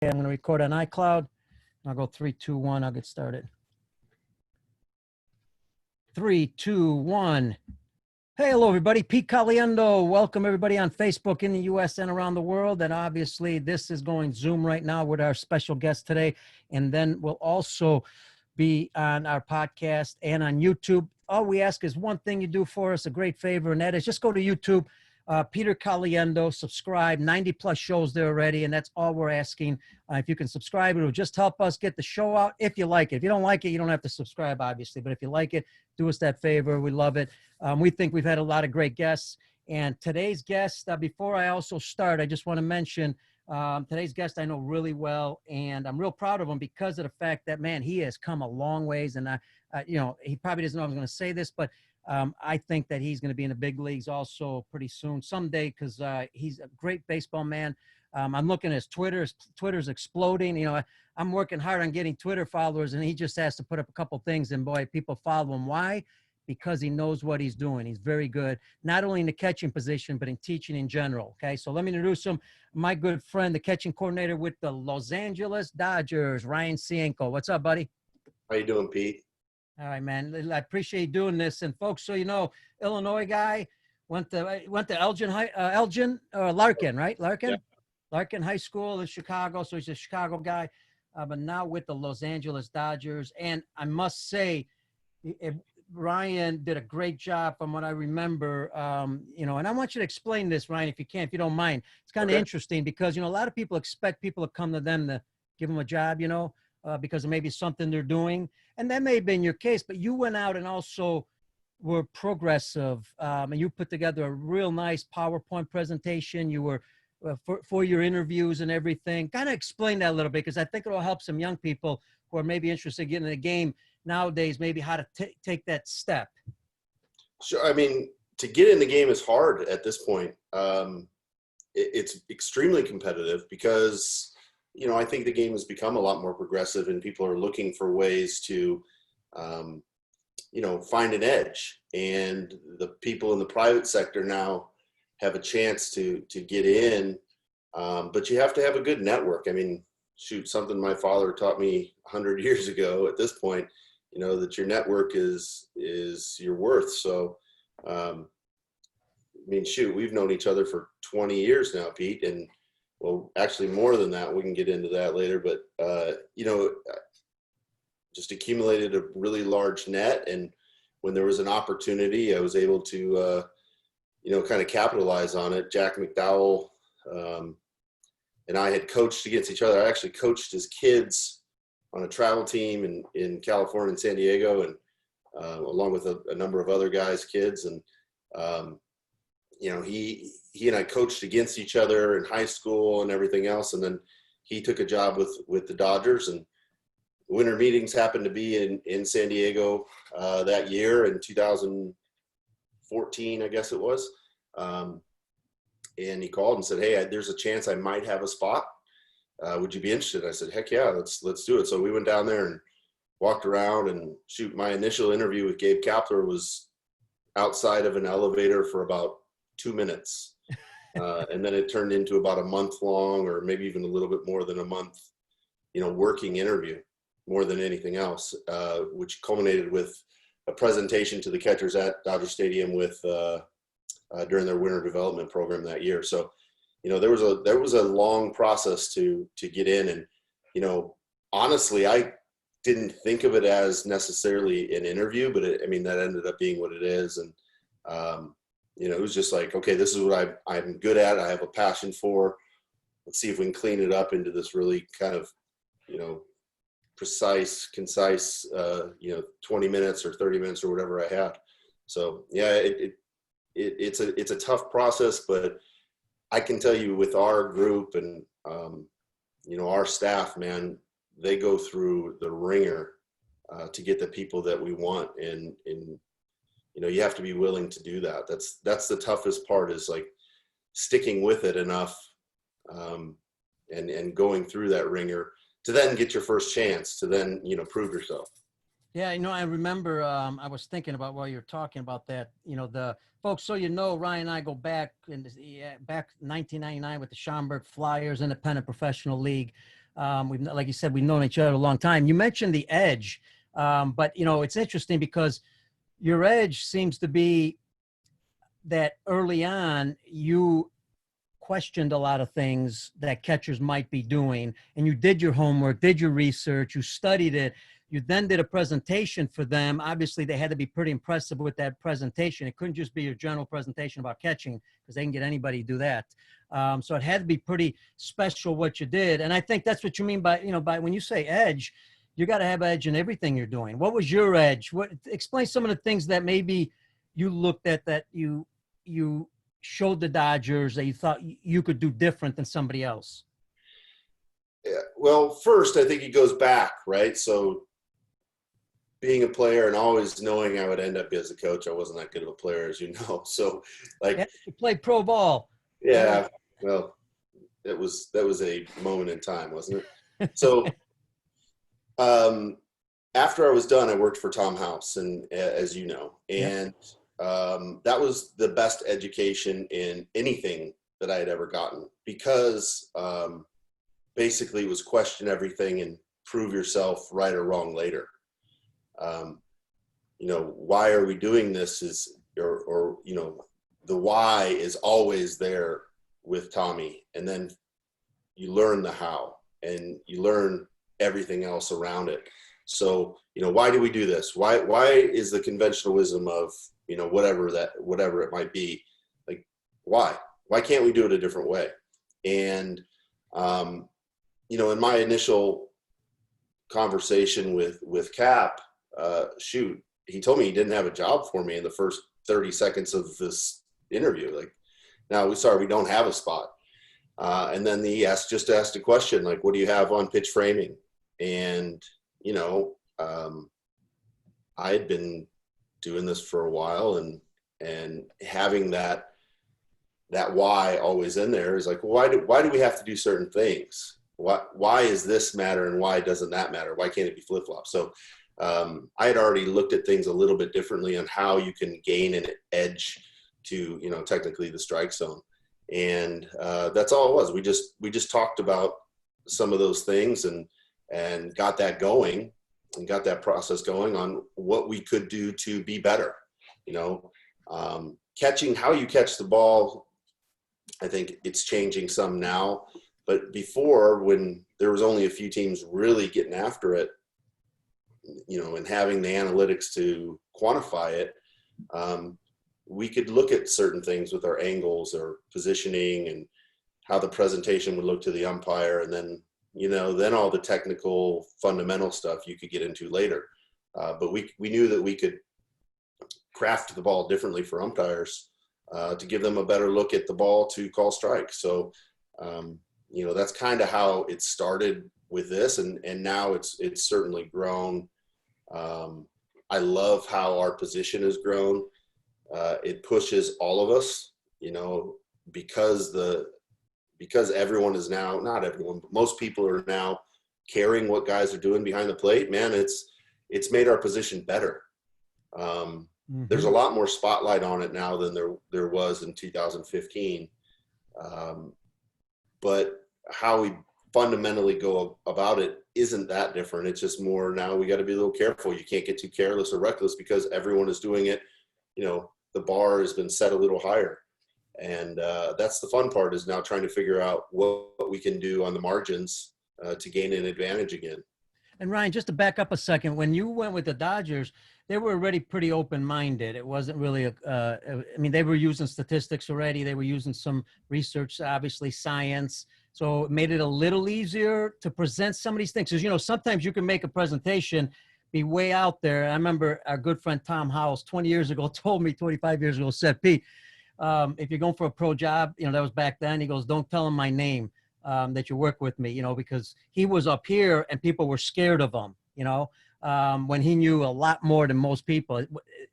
I'm going to record on iCloud. I'll go 3, 2, 1. I'll get started. 3, 2, 1. Hey, hello, everybody. Pete Caliendo. Welcome, everybody, on Facebook in the U.S. and around the world. And obviously, this is going Zoom right now with our special guest today. And then we'll also be on our podcast and on YouTube. All we ask is one thing you do for us, a great favor, and that is just go to YouTube, Peter Caliendo, subscribe, 90 plus shows there already. And that's all we're asking. If you can subscribe, it will just help us get the show out if you like it. If you don't like it, you don't have to subscribe, obviously. But if you like it, do us that favor. We love it. We think we've had a lot of great guests. And today's guest, before I also start, I just want to mention today's guest I know really well. And I'm real proud of him because of the fact that, man, he has come a long ways. And, he probably doesn't know I was going to say this, but I think that he's going to be in the big leagues also pretty soon, someday, because he's a great baseball man. I'm looking at his Twitter. His Twitter's exploding. I'm working hard on getting Twitter followers, and he just has to put up a couple things, and boy, people follow him. Why? Because he knows what he's doing. He's very good, not only in the catching position, but in teaching in general. Okay, so let me introduce him. My good friend, the catching coordinator with the Los Angeles Dodgers, Ryan Sienko. What's up, buddy? How you doing, Pete? All right, man. I appreciate you doing this. And folks, so you know, Illinois guy went to Larkin, right? Larkin, yeah. Larkin High School in Chicago. So he's a Chicago guy, but now with the Los Angeles Dodgers. And I must say, Ryan did a great job from what I remember. And I want you to explain this, Ryan, if you can, if you don't mind. It's kind of interesting because a lot of people expect people to come to them to give them a job, because of maybe something they're doing. And that may have been your case, but you went out and also were progressive. And you put together a real nice PowerPoint presentation. You were for your interviews and everything. Kind of explain that a little bit, because I think it'll help some young people who are maybe interested in getting in the game nowadays, maybe how to take that step. Sure. I mean, to get in the game is hard at this point. It's extremely competitive because I think the game has become a lot more progressive and people are looking for ways to, find an edge. And the people in the private sector now have a chance to get in, but you have to have a good network. I mean, shoot, something my father taught me 100 years ago at this point, that your network is your worth. So, shoot, we've known each other for 20 years now, Pete, and well, actually more than that. We can get into that later, but, just accumulated a really large net. And when there was an opportunity, I was able to, kind of capitalize on it. Jack McDowell and I had coached against each other. I actually coached his kids on a travel team in California and San Diego, and along with a number of other guys' kids. And, he and I coached against each other in high school and everything else. And then he took a job with the Dodgers, and winter meetings happened to be in San Diego that year in 2014, I guess it was. And he called and said, "Hey, there's a chance I might have a spot. Would you be interested?" I said, "Heck yeah, let's do it." So we went down there and walked around, and shoot, my initial interview with Gabe Kapler was outside of an elevator for about 2 minutes. And then it turned into about a month long, or maybe even a little bit more than a month, working interview more than anything else, which culminated with a presentation to the catchers at Dodger Stadium during their winter development program that year. So, there was a long process to get in. And, honestly, I didn't think of it as necessarily an interview, but that ended up being what it is. And, it was just like, okay, this is what I'm good at. I have a passion for. Let's see if we can clean it up into this really kind of, precise, concise, 20 minutes or 30 minutes or whatever I had. So yeah, it's a tough process, but I can tell you with our group and, our staff, man, they go through the ringer to get the people that we want. And you have to be willing to do that. That's the toughest part, is like sticking with it enough and going through that ringer to then get your first chance to then, prove yourself. Yeah, I remember I was thinking about while you're talking about that, the folks, so Ryan and I go back in 1999 with the Schaumburg Flyers Independent Professional League. We've, like you said, we've known each other a long time. You mentioned the edge, but you know, it's interesting because your edge seems to be that early on you questioned a lot of things that catchers might be doing, and you did your homework, did your research, you studied it. You then did a presentation for them. Obviously, they had to be pretty impressive with that presentation. It couldn't just be your general presentation about catching, because they can get anybody to do that. So it had to be pretty special what you did. And I think that's what you mean by, you know, by when you say edge, you got to have edge in everything you're doing. What was your edge? What, explain some of the things that maybe you looked at that you showed the Dodgers that you thought you could do different than somebody else. Yeah. Well, first, I think it goes back, right? So being a player and always knowing I would end up as a coach, I wasn't that good of a player, as you know. So, like, yeah, you played pro ball. Yeah, well, that was a moment in time, wasn't it? So, after I was done, I worked for Tom House, and as you know, and that was the best education in anything that I had ever gotten, because basically it was question everything and prove yourself right or wrong later. You know, why are we doing this or you know, the why is always there with Tommy, and then you learn the how and you learn everything else around it. So, you know, why do we do this? Why is the conventionalism of, you know, whatever it might be, like, why can't we do it a different way? And you know, in my initial conversation with Cap, shoot, he told me he didn't have a job for me in the first 30 seconds of this interview. Like, now we don't have a spot. And then he asked a question, like, what do you have on pitch framing? And, you know, I had been doing this for a while, and having that why always in there is like, why do we have to do certain things? Why is this matter and why doesn't that matter? Why can't it be flip-flop? So I had already looked at things a little bit differently on how you can gain an edge to, you know, technically the strike zone. And that's all it was. We just talked about some of those things and got that going and got that process going on what we could do to be better. You know, catching, how you catch the ball, I think it's changing some now. But before, when there was only a few teams really getting after it, you know, and having the analytics to quantify it, we could look at certain things with our angles or positioning and how the presentation would look to the umpire. And then, you know, then all the technical fundamental stuff you could get into later. But we knew that we could craft the ball differently for umpires to give them a better look at the ball to call strikes. So, you know, that's kind of how it started with this. And now it's certainly grown. I love how our position has grown. It pushes all of us, you know, because everyone is now, not everyone, but most people are now caring what guys are doing behind the plate. Man, it's made our position better. There's a lot more spotlight on it now than there was in 2015. But how we fundamentally go about it isn't that different. It's just more now we got to be a little careful. You can't get too careless or reckless because everyone is doing it. You know, the bar has been set a little higher. And that's the fun part, is now trying to figure out what we can do on the margins to gain an advantage again. And Ryan, just to back up a second, when you went with the Dodgers, they were already pretty open-minded. It wasn't really I mean, they were using statistics already. They were using some research, obviously science. So it made it a little easier to present some of these things. Because, you know, sometimes you can make a presentation, be way out there. I remember our good friend Tom Howells 20 years ago told me, 25 years ago, said, Pete, if you're going for a pro job, you know, that was back then, he goes, don't tell him my name, that you work with me, you know, because he was up here and people were scared of him, you know, when he knew a lot more than most people.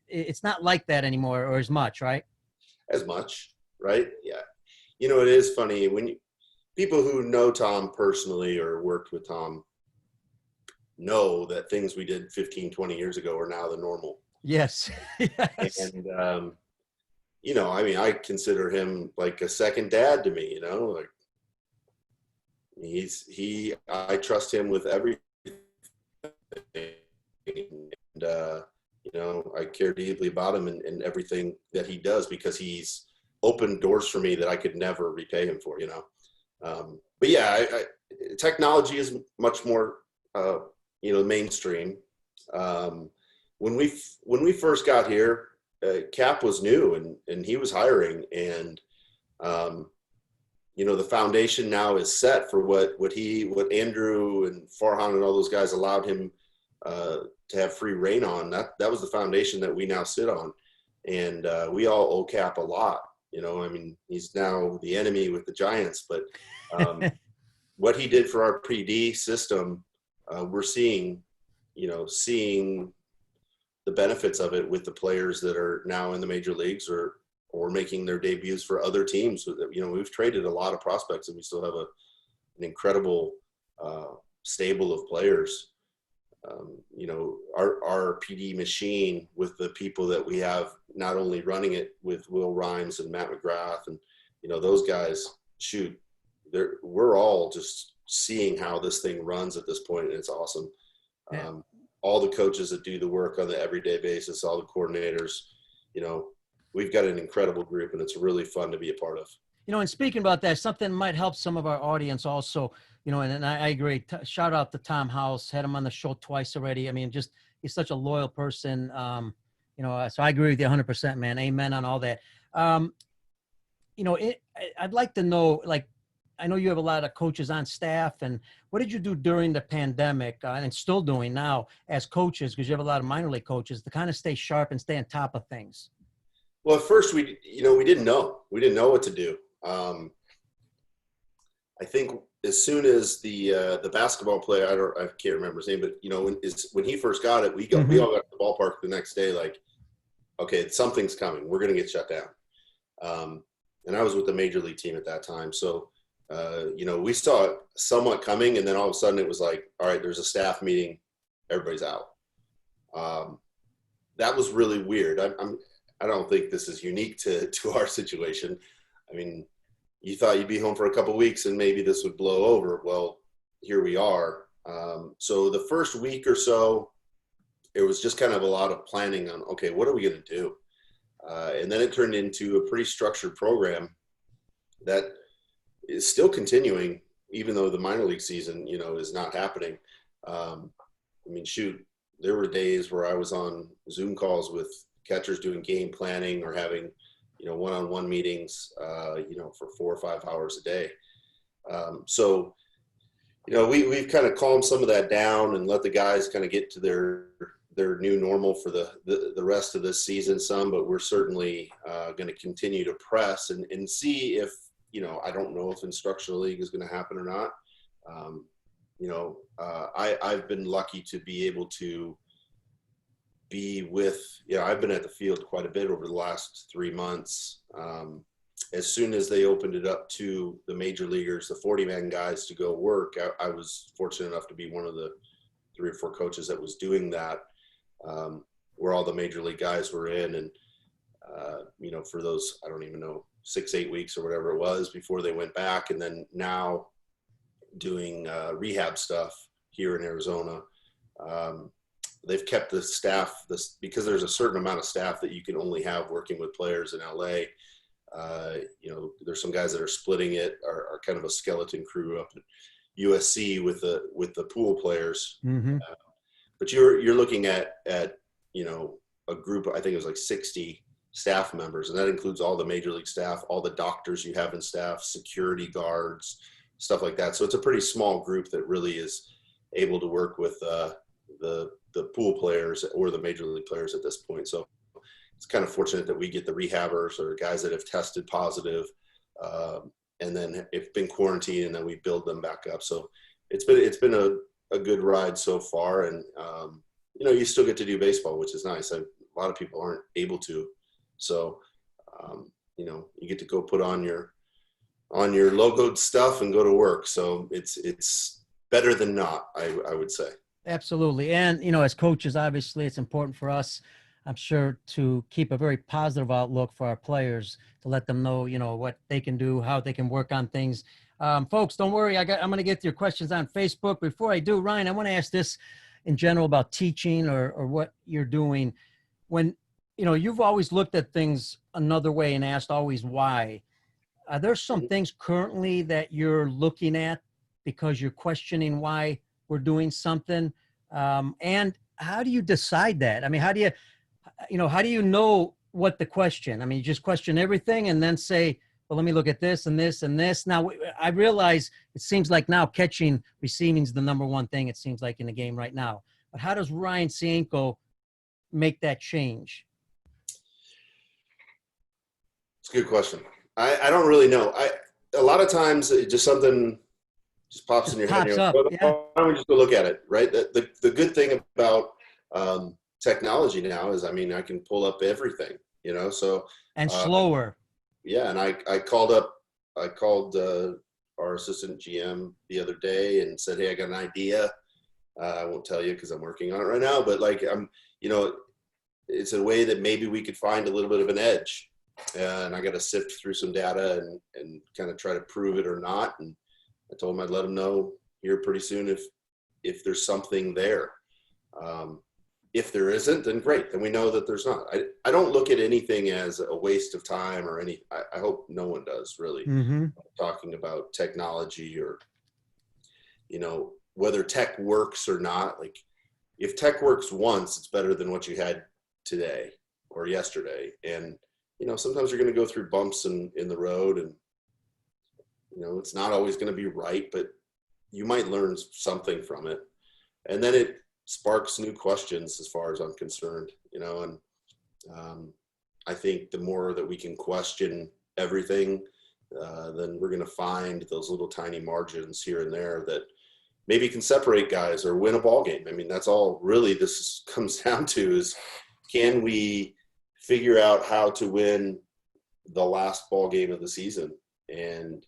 It's not like that anymore, or as much, right? As much, right? Yeah. You know, it is funny when people who know Tom personally or worked with Tom know that things we did 15, 20 years ago are now the normal. Yes. Yes. And, you know, I mean, I consider him like a second dad to me, you know, like I trust him with everything. And, I care deeply about him and everything that he does, because he's opened doors for me that I could never repay him for, but yeah, technology is much more, mainstream. When we first got here, Cap was new and he was hiring, and, the foundation now is set for what Andrew and Farhan and all those guys allowed him to have free reign on. That was the foundation that we now sit on, and we all owe Cap a lot. He's now the enemy with the Giants, but what he did for our PD system, we're seeing the benefits of it with the players that are now in the major leagues or making their debuts for other teams. We've traded a lot of prospects, and we still have an incredible stable of players. Our PD machine, with the people that we have not only running it with Will Rhymes and Matt McGrath and, those guys, we're all just seeing how this thing runs at this point, and it's awesome. Yeah. All the coaches that do the work on the everyday basis, all the coordinators, we've got an incredible group, and it's really fun to be a part of. And speaking about that, something might help some of our audience also, and I agree. Shout out to Tom House, had him on the show twice already. I mean, just, he's such a loyal person. So I agree with you 100%, man. Amen on all that. I'd like to know, like, I know you have a lot of coaches on staff, and what did you do during the pandemic and still doing now as coaches, because you have a lot of minor league coaches, to kind of stay sharp and stay on top of things? Well, at first we didn't know. We didn't know what to do. I think as soon as the basketball player, I can't remember his name, but when he first got it, we all got to the ballpark the next day, like, okay, something's coming. We're going to get shut down. And I was with the major league team at that time. So, we saw it somewhat coming, and then all of a sudden it was like, all right, there's a staff meeting. Everybody's out. That was really weird. I don't think this is unique to our situation. I mean, you thought you'd be home for a couple of weeks and maybe this would blow over. Well, here we are. So the first week or so, it was just kind of a lot of planning on, okay, what are we going to do? And then it turned into a pretty structured program that is still continuing, even though the minor league season, is not happening. There were days where I was on Zoom calls with catchers doing game planning or having, one-on-one meetings, for 4 or 5 hours a day. So, we've kind of calmed some of that down and let the guys kind of get to their new normal for the rest of this season some, but we're certainly going to continue to press and see if, I don't know if instructional league is going to happen or not. I've been lucky to be able to be with, I've been at the field quite a bit over the last 3 months. As soon as they opened it up to the major leaguers, the 40-man guys to go work, I was fortunate enough to be one of the 3 or 4 coaches that was doing that, where all the major league guys were in. And, for those, I don't even know, 6-8 weeks or whatever it was before they went back. And then now doing rehab stuff here in Arizona. They've kept the staff because there's a certain amount of staff that you can only have working with players in LA. There's some guys that are splitting it, are kind of a skeleton crew up at USC with the pool players. Mm-hmm. But you're looking at a group, I think it was like 60 staff members, and that includes all the major league staff, all the doctors you have in staff, security guards, stuff like that. So it's a pretty small group that really is able to work with the pool players or the major league players at this point. So it's kind of fortunate that we get the rehabbers or guys that have tested positive, and then it's been quarantined, and then we build them back up. So it's been a good ride so far, and you still get to do baseball, which is nice. A lot of people aren't able to, so you get to go put on your logoed stuff and go to work. So it's better than not, I would say. Absolutely. And, as coaches, obviously it's important for us, I'm sure, to keep a very positive outlook for our players, to let them know, what they can do, how they can work on things. Folks, don't worry. I'm going to get to your questions on Facebook. Before I do, Ryan, I want to ask this in general about teaching or what you're doing. When, you've always looked at things another way and asked always why. Are there some things currently that you're looking at because you're questioning why we're doing something? And how do you decide that? I mean, how do you know what to question? I mean, you just question everything and then say, well, let me look at this and this and this. Now, I realize it seems like now catching, receiving is the number one thing, it seems like, in the game right now. But how does Ryan Sienko make that change? It's a good question. I don't really know. A lot of times it just something just pops in your head. Pops up. Why don't we just go look at it, right? The good thing about technology now is, I mean, I can pull up everything, so. And slower. Yeah, and I called our assistant GM the other day and said, hey, I got an idea. I won't tell you because I'm working on it right now, but it's a way that maybe we could find a little bit of an edge. And I got to sift through some data and kind of try to prove it or not. And I told him I'd let him know here pretty soon if there's something there. If there isn't, then great. Then we know that there's not. I don't look at anything as a waste of time or any. I hope no one does, really. Talking about technology or, whether tech works or not. Like, if tech works once, it's better than what you had today or yesterday. And sometimes you're going to go through bumps in the road, and it's not always going to be right, but you might learn something from it, and then it sparks new questions as far as I'm concerned. And I think the more that we can question everything, then we're going to find those little tiny margins here and there that maybe can separate guys or win a ball game. I mean, that's all really this comes down to, is can we figure out how to win the last ball game of the season? And,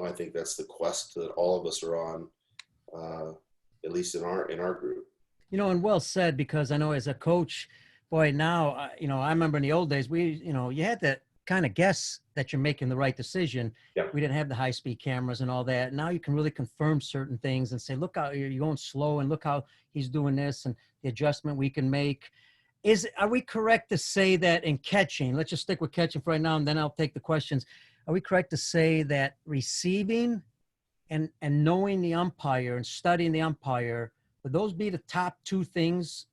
I think that's the quest that all of us are on, at least in our group. And well said, because I know as a coach, boy, now, I remember in the old days, you had to kind of guess that you're making the right decision. Yeah. We didn't have the high-speed cameras and all that. Now you can really confirm certain things and say, look how you're going slow, and look how he's doing this, and the adjustment we can make. Are we correct to say that in catching, let's just stick with catching for right now, and then I'll take the questions. Are we correct to say that receiving and knowing the umpire and studying the umpire, would those be the top two things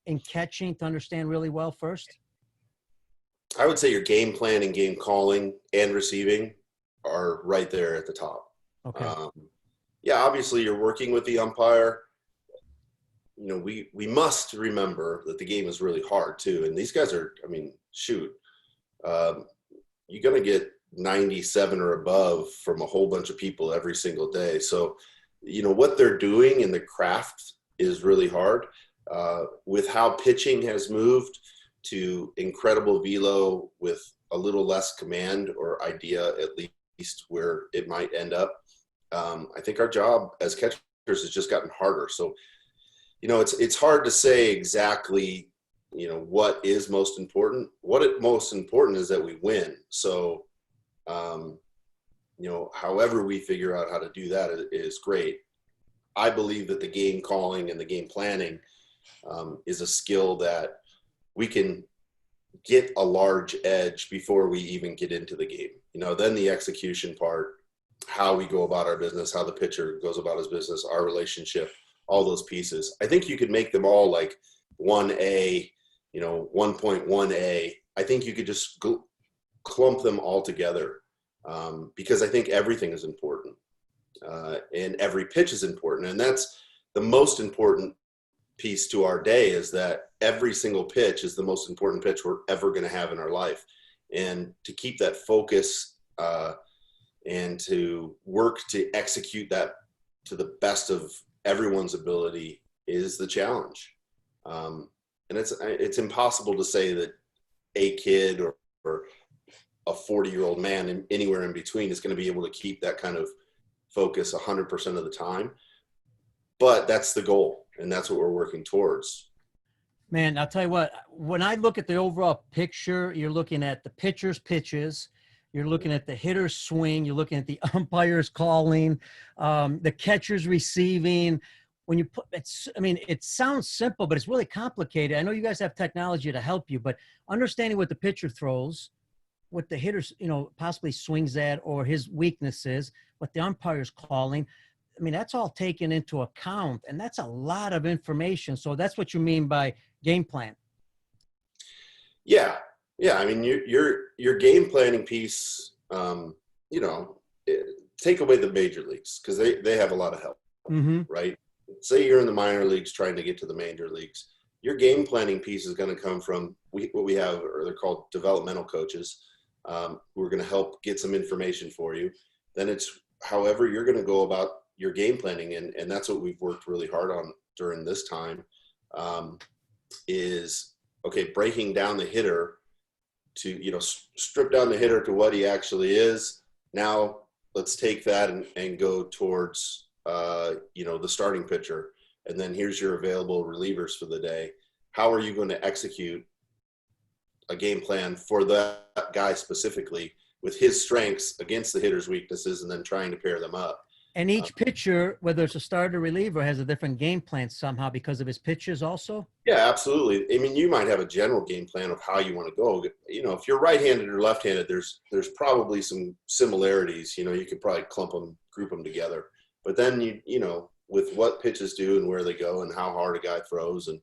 in catching to understand really well first? I would say your game plan and game calling and receiving are right there at the top. Okay. Yeah, obviously you're working with the umpire. We must remember that the game is really hard too. And these guys are, you're going to get 97 or above from a whole bunch of people every single day. So, what they're doing in the craft is really hard. With how pitching has moved to incredible velo with a little less command or idea, at least where it might end up. I think our job as catchers has just gotten harder. So, it's hard to say exactly, what is most important. Most important is that we win. So, however we figure out how to do that is great. I believe that the game calling and the game planning is a skill that we can get a large edge before we even get into the game. Then the execution part, how we go about our business, how the pitcher goes about his business, our relationship, all those pieces. I think you could make them all like 1A, 1.1A. I think you could just clump them all together, because I think everything is important, and every pitch is important. And that's the most important piece to our day, is that every single pitch is the most important pitch we're ever going to have in our life. And to keep that focus and to work to execute that to the best of everyone's ability is the challenge. And it's impossible to say that a kid or a 40-year-old man and anywhere in between is going to be able to keep that kind of focus 100% of the time. But that's the goal, and that's what we're working towards. Man, I'll tell you what, when I look at the overall picture, you're looking at the pitcher's pitches, you're looking at the hitter's swing, you're looking at the umpire's calling, the catcher's receiving. When you put it's, I mean, it sounds simple, but it's really complicated. I know you guys have technology to help you, but understanding what the pitcher throws, what the hitter, possibly swings at, or his weaknesses, what the umpire's calling. I mean, that's all taken into account, and that's a lot of information. So that's what you mean by game plan. Yeah. Yeah. I mean, your game planning piece, take away the major leagues because they have a lot of help, right? Say you're in the minor leagues trying to get to the major leagues. Your game planning piece is going to come from what we have, or they're called developmental coaches, who are going to help get some information for you. Then it's however you're going to go about your game planning. And that's what we've worked really hard on during this time, is, okay, breaking down the hitter to, strip down the hitter to what he actually is. Now let's take that and go towards, the starting pitcher. And then here's your available relievers for the day. How are you going to execute a game plan for that guy specifically with his strengths against the hitter's weaknesses, and then trying to pair them up? And each pitcher, whether it's a starter or reliever, has a different game plan somehow because of his pitches also? Yeah, absolutely. I mean, you might have a general game plan of how you want to go. If you're right-handed or left-handed, there's probably some similarities. You could probably group them together. But then, with what pitches do and where they go and how hard a guy throws, and,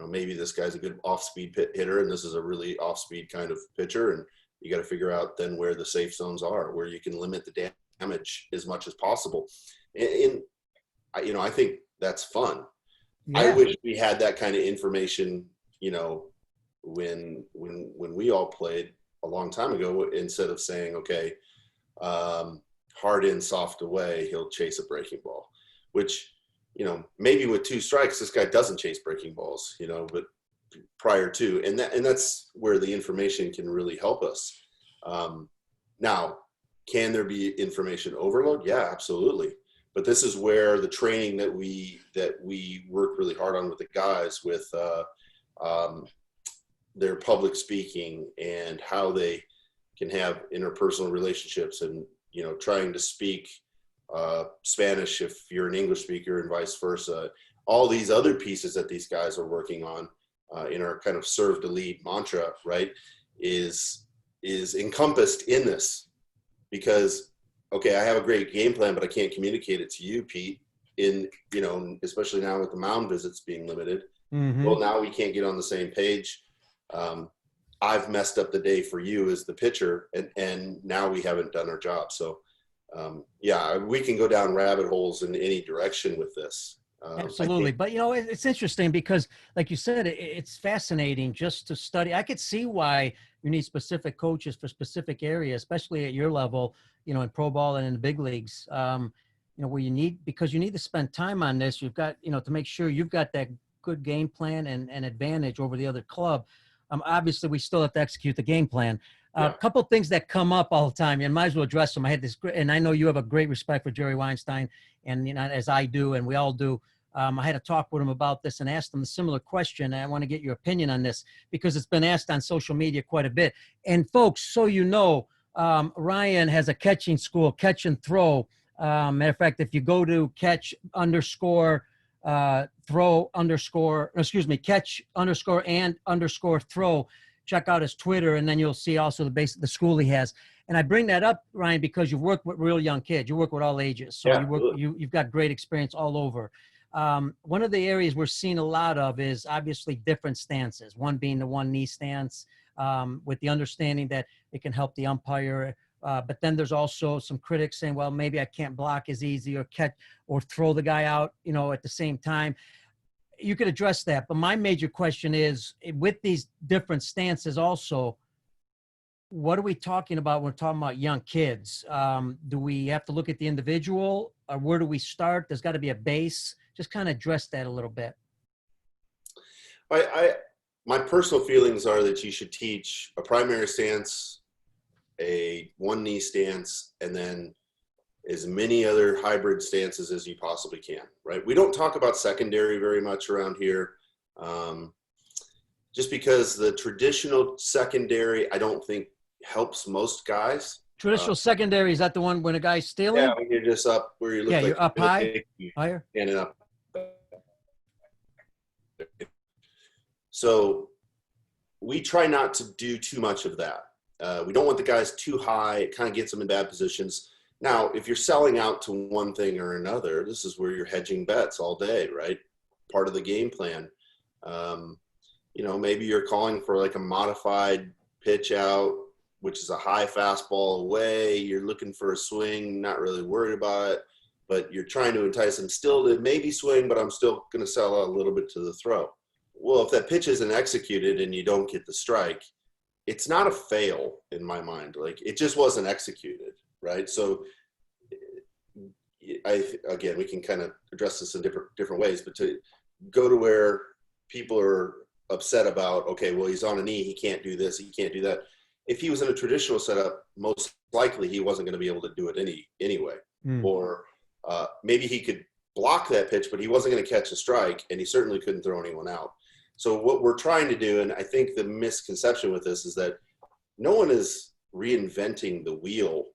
maybe this guy's a good off-speed hitter and this is a really off-speed kind of pitcher, and you got to figure out then where the safe zones are, where you can limit the damage as much as possible. And I think that's fun. Yeah. I wish we had that kind of information, when we all played a long time ago, instead of saying, okay, hard in, soft away, he'll chase a breaking ball, which, maybe with 2 strikes, this guy doesn't chase breaking balls, but prior to, and that's where the information can really help us. Now, can there be information overload? Yeah, absolutely. But this is where the training that we work really hard on with the guys, with their public speaking and how they can have interpersonal relationships, and trying to speak Spanish if you're an English speaker, and vice versa. All these other pieces that these guys are working on in our kind of serve to lead mantra, right, is encompassed in this. Because, okay, I have a great game plan, but I can't communicate it to you, Pete, especially now with the mound visits being limited. Well, now we can't get on the same page. I've messed up the day for you as the pitcher, and now we haven't done our job. So, we can go down rabbit holes in any direction with this. Absolutely. But, it's interesting because, like you said, it's fascinating just to study. I could see why you need specific coaches for specific areas, especially at your level, in pro ball and in the big leagues, where because you need to spend time on this. You've got, to make sure you've got that good game plan and advantage over the other club. Obviously, we still have to execute the game plan. A couple of things that come up all the time, and might as well address them. I had this, and I know you have a great respect for Jerry Weinstein, and as I do, and we all do. I had a talk with him about this and asked him a similar question. And I want to get your opinion on this because it's been asked on social media quite a bit. And folks, so Ryan has a catching school, catch and throw. Matter of fact, if you go to catch and throw, check out his Twitter, and then you'll see also the school he has. And I bring that up, Ryan, because you work with real young kids. You work with all ages. So you've got great experience all over. One of the areas we're seeing a lot of is obviously different stances, one being the one knee stance, with the understanding that it can help the umpire. But then there's also some critics saying, well, maybe I can't block as easy or catch or throw the guy out, at the same time. You could address that. But my major question is, with these different stances also, what are we talking about when we're talking about young kids? Do we have to look at the individual, or where do we start? There's got to be a base. Just kind of address that a little bit. My personal feelings are that you should teach a primary stance, a one knee stance, and then as many other hybrid stances as you possibly can, right? We don't talk about secondary very much around here, just because the traditional secondary, I don't think helps most guys. Traditional secondary, is that the one when a guy's stealing? Yeah, when you're just up where you look like you're up high, higher. Standing up. So we try not to do too much of that. We don't want the guys too high. It kind of gets them in bad positions. Now, if you're selling out to one thing or another, this is where you're hedging bets all day, right? Part of the game plan. Maybe you're calling for like a modified pitch out, which is a high fastball away. You're looking for a swing, not really worried about it, but you're trying to entice them still to maybe swing, but I'm still going to sell out a little bit to the throw. Well, if that pitch isn't executed and you don't get the strike, it's not a fail in my mind. Like, it just wasn't executed, right? So again, we can kind of address this in different ways, but to go to where people are upset about, okay, well, he's on a knee, he can't do this, he can't do that. If he was in a traditional setup, most likely he wasn't going to be able to do it anyway. Or maybe he could block that pitch, but he wasn't going to catch a strike, and he certainly couldn't throw anyone out. So what we're trying to do, and I think the misconception with this is that no one is reinventing the wheel.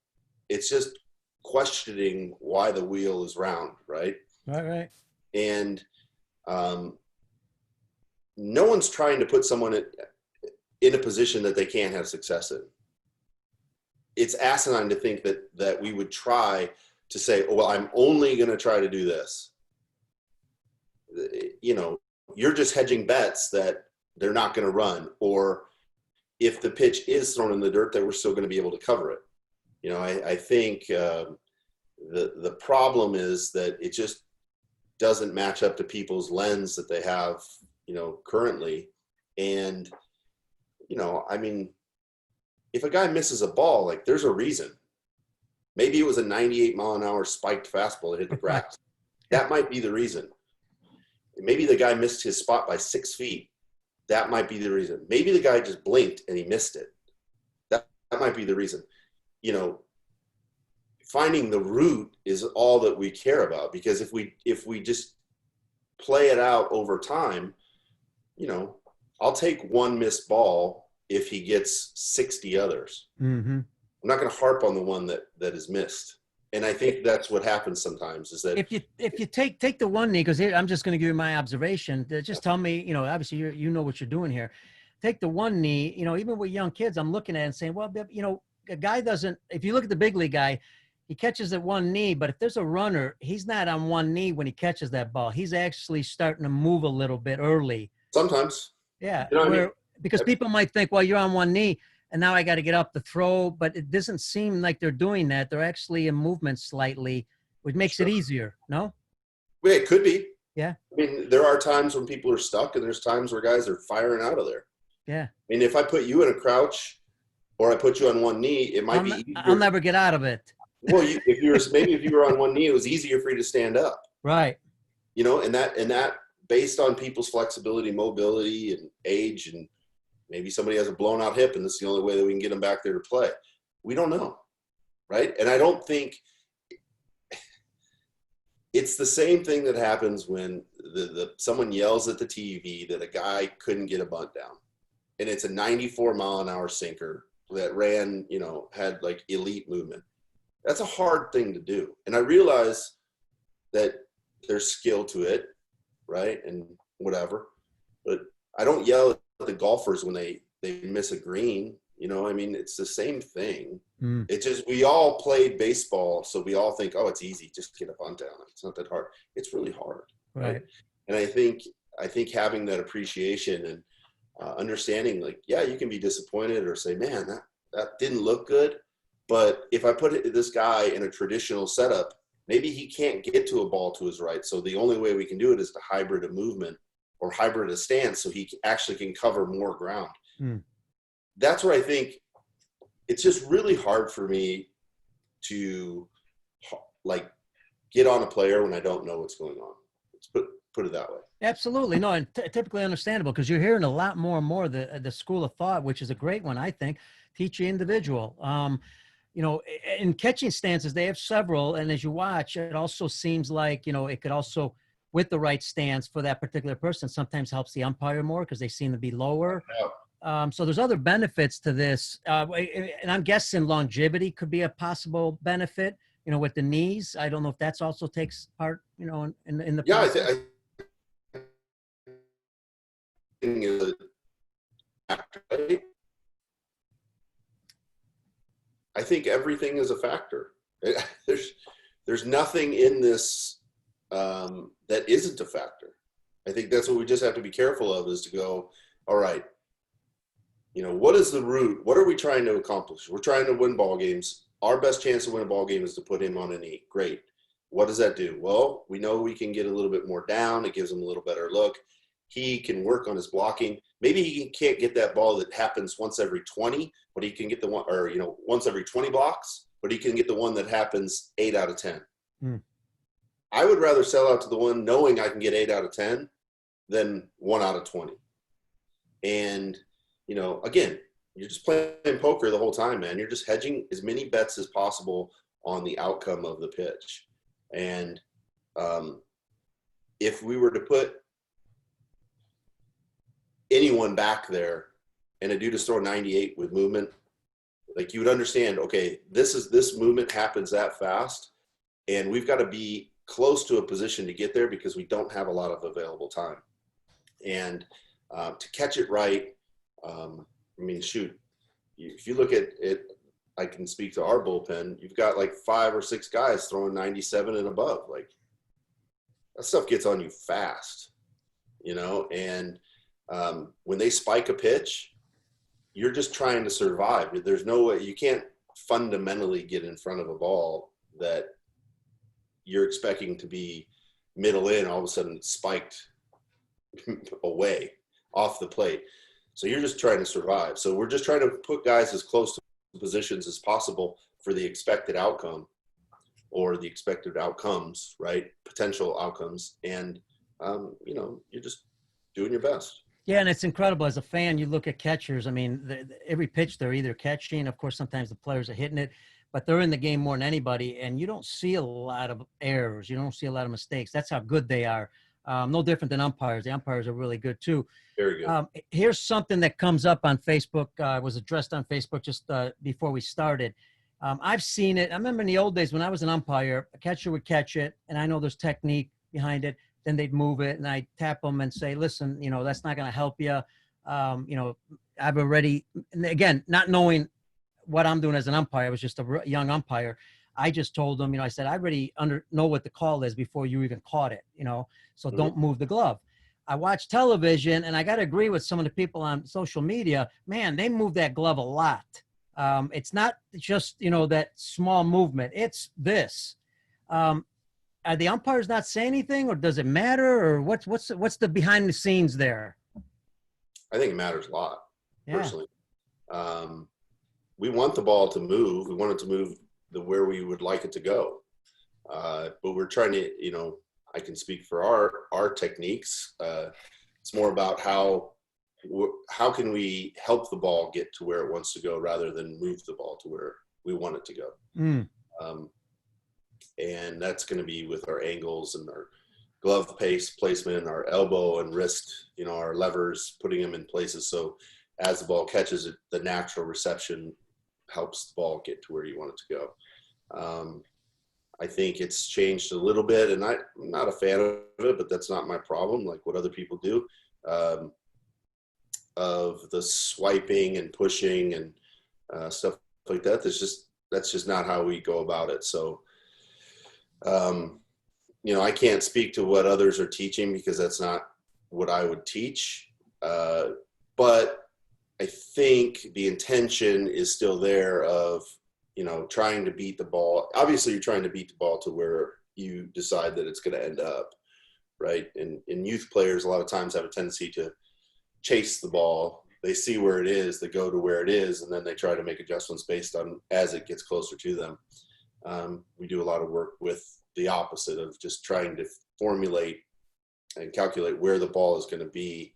It's just questioning why the wheel is round, right? Right. And no one's trying to put someone in a position that they can't have success in. It's asinine to think that we would try to say, oh, well, I'm only going to try to do this. You're just hedging bets that they're not going to run, or if the pitch is thrown in the dirt, that we're still going to be able to cover it. I think the problem is that it just doesn't match up to people's lens that they have, currently. And, if a guy misses a ball, like, there's a reason. Maybe it was a 98-mile-an-hour spiked fastball that hit the grass. That might be the reason. Maybe the guy missed his spot by 6 feet. That might be the reason. Maybe the guy just blinked and he missed it. That might be the reason. Finding the root is all that we care about, because if we just play it out over time, I'll take one missed ball if he gets 60 others. Mm-hmm. I'm not going to harp on the one that is missed. And I think that's what happens sometimes, is that if you take the one knee, because I'm just going to give you my observation. Just tell me, obviously you know what you're doing here. Take the one knee, even with young kids, I'm looking at it and saying, well, a guy doesn't, if you look at the big league guy, he catches at one knee, but if there's a runner, he's not on one knee when he catches that ball. He's actually starting to move a little bit early. Sometimes. Yeah. You know what I mean? Because people might think, well, you're on one knee and now I got to get up the throw, but it doesn't seem like they're doing that. They're actually in movement slightly, which makes it easier. No? Well, it could be. Yeah. There are times when people are stuck, and there's times where guys are firing out of there. Yeah. If I put you in a crouch or I put you on one knee, it might be easier. I'll never get out of it. Well, if you were on one knee, it was easier for you to stand up. Right. And that based on people's flexibility, mobility, and age, and maybe somebody has a blown out hip and this is the only way that we can get them back there to play. We don't know. Right. And I don't think it's the same thing that happens when someone yells at the TV that a guy couldn't get a bunt down, and it's a 94-mile-an-hour sinker that ran, had like elite movement. That's a hard thing to do. And I realize that there's skill to it, right? And whatever. But I don't yell at the golfers when they miss a green. It's the same thing. It's just, we all played baseball, so we all think, oh, it's easy, just get a bunt down. It's not that hard. It's really hard. Right. And I think having that appreciation and understanding, like, yeah, you can be disappointed or say, man, that didn't look good. But if I put this guy in a traditional setup, maybe he can't get to a ball to his right. So the only way we can do it is to hybrid a movement or hybrid a stance so he actually can cover more ground. That's where I think it's just really hard for me to like get on a player when I don't know what's going on. Let's put it that way. Absolutely. No, and typically understandable, because you're hearing a lot more and more the school of thought, which is a great one, I think. Teach your individual. In catching stances, they have several. And as you watch, it also seems like, it could also, with the right stance for that particular person, sometimes helps the umpire more because they seem to be lower. So there's other benefits to this. And I'm guessing longevity could be a possible benefit, with the knees. I don't know if that's also takes part, in the Yeah, process. I think is a factor, right? I think everything is a factor. There's nothing in this that isn't a factor. I think that's what we just have to be careful of, is to go, all right, what is the root? What are we trying to accomplish? We're trying to win ball games. Our best chance to win a ball game is to put him on a knee. Great. What does that do? Well, we know we can get a little bit more down. It gives him a little better look. He can work on his blocking. Maybe he can't get that ball that happens once every 20, but he can get the one, or, once every 20 blocks, but he can get the one that happens 8 out of 10. I would rather sell out to the one knowing I can get 8 out of 10 than 1 out of 20. And, again, you're just playing poker the whole time, man. You're just hedging as many bets as possible on the outcome of the pitch. And if we were to put anyone back there and a dude is throwing 98 with movement, like, you would understand, okay, this movement happens that fast, and we've got to be close to a position to get there because we don't have a lot of available time. And to catch it right, shoot, if you look at it, I can speak to our bullpen, you've got like 5 or 6 guys throwing 97 and above. Like, that stuff gets on you fast, and when they spike a pitch, you're just trying to survive. There's no way, you can't fundamentally get in front of a ball that you're expecting to be middle in, all of a sudden spiked away off the plate. So you're just trying to survive. So we're just trying to put guys as close to positions as possible for the expected outcome, or the expected outcomes, right? Potential outcomes. And, you're just doing your best. Yeah, and it's incredible. As a fan, you look at catchers. I mean, every pitch they're either catching. Of course, sometimes the players are hitting it, but they're in the game more than anybody. And you don't see a lot of errors. You don't see a lot of mistakes. That's how good they are. No different than umpires. The umpires are really good too. Very good. Here's something that comes up on Facebook. Was addressed on Facebook just before we started. I've seen it. I remember in the old days when I was an umpire, a catcher would catch it, and I know there's technique behind it. Then they'd move it, and I tap them and say, listen, that's not going to help you. I've already, and again, not knowing what I'm doing as an umpire, I was just a young umpire. I just told them, I said, I already know what the call is before you even caught it, so don't move the glove. I watch television, and I got to agree with some of the people on social media. Man, they move that glove a lot. It's not just, that small movement. It's this. Are the umpires not saying anything, or does it matter, or what's the behind the scenes there? I think it matters a lot, personally. We want the ball to move. We want it to move where we would like it to go. But we're trying to, I can speak for our techniques. It's more about how can we help the ball get to where it wants to go rather than move the ball to where we want it to go. And that's going to be with our angles and our glove placement, our elbow and wrist, our levers, putting them in places. So as the ball catches it, the natural reception helps the ball get to where you want it to go. I think it's changed a little bit, and I'm not a fan of it, but that's not my problem, like what other people do, of the swiping and pushing and stuff like that. That's just not how we go about it. So, I can't speak to what others are teaching because that's not what I would teach. But I think the intention is still there of, trying to beat the ball. Obviously, you're trying to beat the ball to where you decide that it's going to end up, right? And youth players a lot of times have a tendency to chase the ball. They see where it is, they go to where it is, and then they try to make adjustments based on as it gets closer to them. We do a lot of work with the opposite of just trying to formulate and calculate where the ball is going to be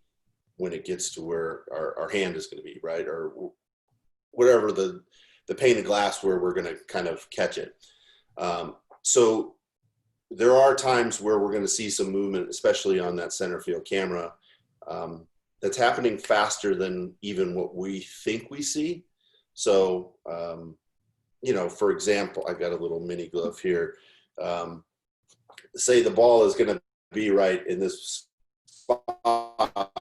when it gets to where our hand is going to be, right? Or whatever the pane of glass where we're going to kind of catch it. So there are times where we're going to see some movement, especially on that center field camera. that's happening faster than even what we think we see. So, you know, for example, I've got a little mini glove here. Say the ball is going to be right in this spot.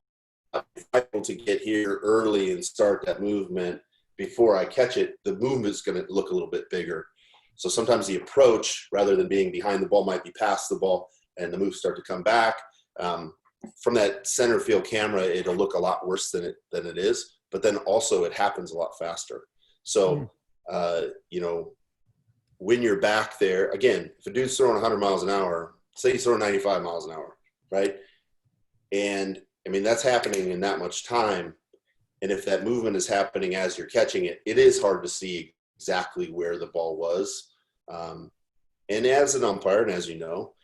If I'm able to get here early and start that movement before I catch it, the movement is going to look a little bit bigger. So sometimes the approach, rather than being behind the ball, might be past the ball, and the moves start to come back. From that center field camera, it'll look a lot worse than it is, but then also it happens a lot faster. So, you know, when you're back there, again, if a dude's throwing 100 miles an hour, say he's throwing 95 miles an hour, right? And I mean, that's happening in that much time. And if that movement is happening as you're catching it, it is hard to see exactly where the ball was. And as an umpire, and as you know,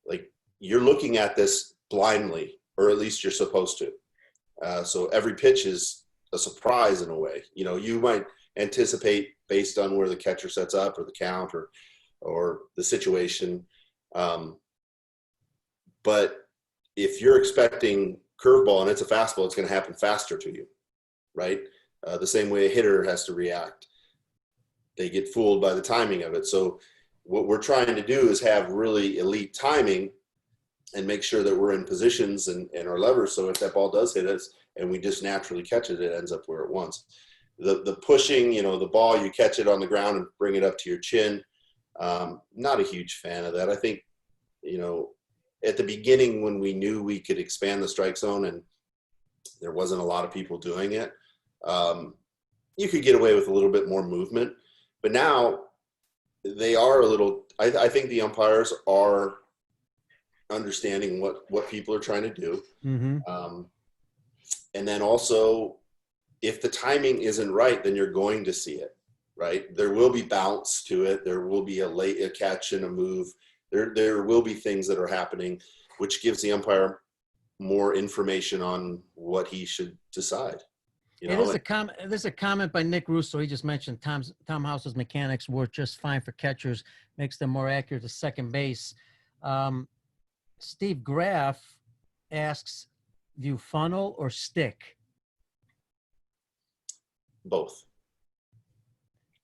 like, you're looking at this blindly, or at least you're supposed to. So every pitch is a surprise in a way. You know, you might anticipate based on where the catcher sets up, or the count, or the situation. But if you're expecting curveball and it's a fastball, it's going to happen faster to you, right? The same way a hitter has to react. They get fooled by the timing of it. So what we're trying to do is have really elite timing and make sure that we're in positions and our levers. So if that ball does hit us and we just naturally catch it, it ends up where it wants. The pushing, you know, the ball, you catch it on the ground and bring it up to your chin. Not a huge fan of that. I think, you know, at the beginning when we knew we could expand the strike zone and there wasn't a lot of people doing it, you could get away with a little bit more movement. But now they are a little, I think the umpires are understanding what people are trying to do. And then also, if the timing isn't right, then you're going to see it, right? There will be bounce to it. There will be a catch and a move. There will be things that are happening, which gives the umpire more information on what he should decide. You know? There's a comment by Nick Russo. He just mentioned Tom House's mechanics work just fine for catchers, makes them more accurate to second base. Steve Graff asks, do you funnel or stick? Both.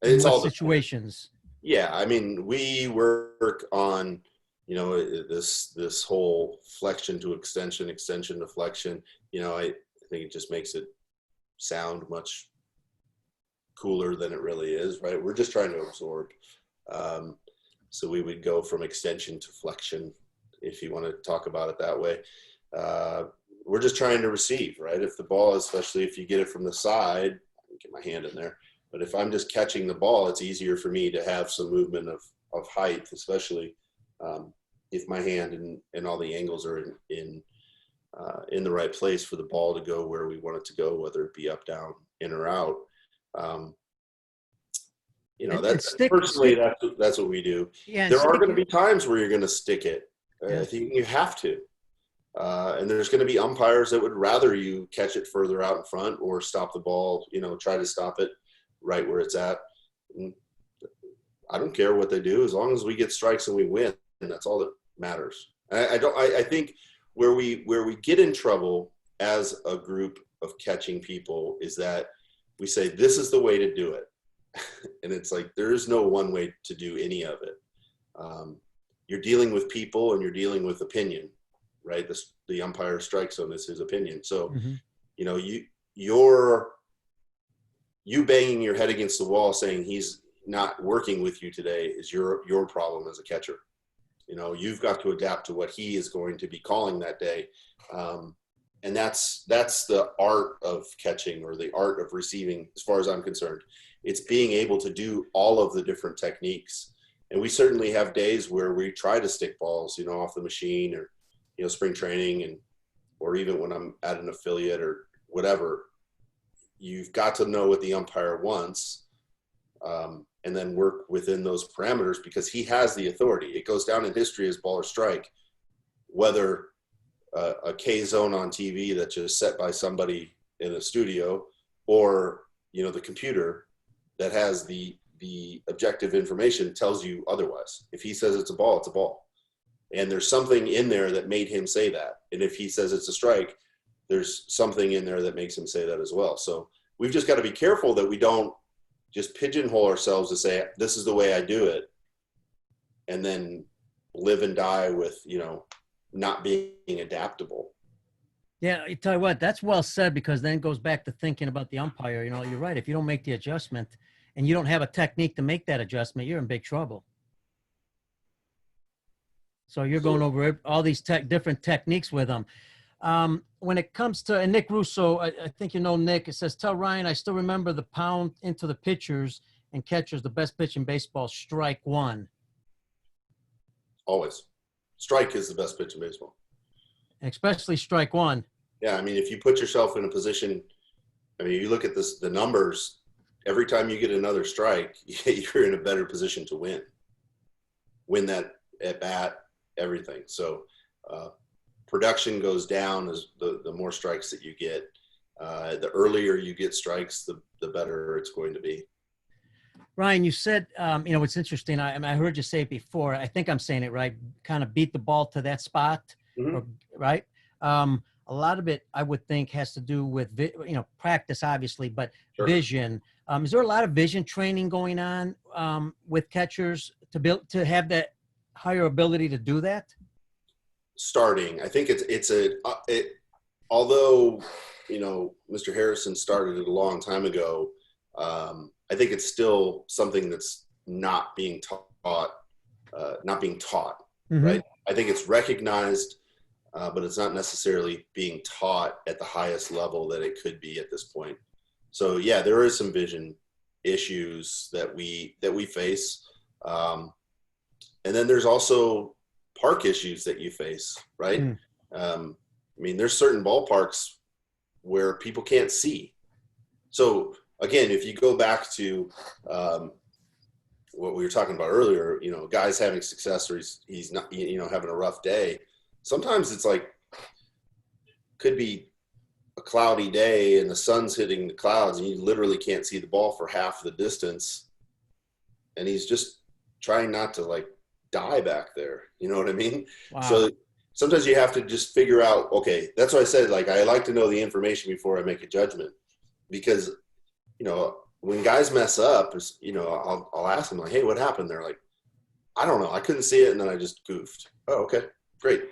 In what situations? Yeah, I mean, we work on, you know, this whole flexion to extension, extension to flexion. You know, I think it just makes it sound much cooler than it really is, right? We're just trying to absorb. So we would go from extension to flexion, if you want to talk about it that way. We're just trying to receive, right? If the ball, especially if you get it from the side, I can get my hand in there. But if I'm just catching the ball, it's easier for me to have some movement of height, especially if my hand and all the angles are in the right place for the ball to go where we want it to go, whether it be up, down, in or out. You know, that's what we do. Yeah, there are going to be times where you're going to stick it. I think you have to. And there's going to be umpires that would rather you catch it further out in front or stop the ball, you know, try to stop it right where it's at. And I don't care what they do, as long as we get strikes and we win, and that's all that matters. I think where we get in trouble as a group of catching people is that we say, this is the way to do it. And it's like, there is no one way to do any of it. You're dealing with people and you're dealing with opinion, right? The umpire strike zone is his opinion. So, you know, you banging your head against the wall saying he's not working with you today is your problem as a catcher. You know, you've got to adapt to what he is going to be calling that day. And that's the art of catching, or the art of receiving, as far as I'm concerned. It's being able to do all of the different techniques. And we certainly have days where we try to stick balls, you know, off the machine, or, you know, spring training, or even when I'm at an affiliate or whatever. You've got to know what the umpire wants, and then work within those parameters, because he has the authority. It goes down in history as ball or strike, whether a K zone on TV that's just set by somebody in a studio, or, you know, the computer that has the objective information tells you otherwise. If he says it's a ball, it's a ball. And there's something in there that made him say that. And if he says it's a strike, there's something in there that makes him say that as well. So we've just got to be careful that we don't just pigeonhole ourselves to say, this is the way I do it, and then live and die with, not being adaptable. Yeah, I tell you what, that's well said, because then it goes back to thinking about the umpire. You're right. If you don't make the adjustment and you don't have a technique to make that adjustment, you're in big trouble. So you're going over all these different techniques with them. When it comes to, and Nick Russo, I think Nick, it says, tell Ryan, I still remember the pound into the pitchers and catchers, the best pitch in baseball, strike one. Always. Strike is the best pitch in baseball. Especially strike one. Yeah, I mean, if you put yourself in a position, you look at the numbers, every time you get another strike, you're in a better position to win that at bat, everything. So production goes down as the more strikes that you get. The earlier you get strikes, the better it's going to be. Ryan, you said, it's interesting. I heard you say it before. I think I'm saying it right. Kind of beat the ball to that spot, right? A lot of it, I would think, has to do with, practice, obviously, but Sure. Vision. Is there a lot of vision training going on with catchers to have that higher ability to do that? Starting, I think although, Mr. Harrison started it a long time ago, I think it's still something that's not being taught, Mm-hmm. right? I think it's recognized, but it's not necessarily being taught at the highest level that it could be at this point. So yeah, there is some vision issues that we face. And then there's also park issues that you face, right? There's certain ballparks where people can't see. So again, if you go back to what we were talking about earlier, guys having success or he's not, having a rough day. Sometimes it's like, could be a cloudy day and the sun's hitting the clouds and you literally can't see the ball for half the distance. And he's just trying not to die back there. You know what I mean? Wow. So sometimes you have to just figure out, okay, that's why I said, I like to know the information before I make a judgment, because, when guys mess up, I'll ask them hey, what happened? They're like, I don't know. I couldn't see it. And then I just goofed. Oh, okay, great.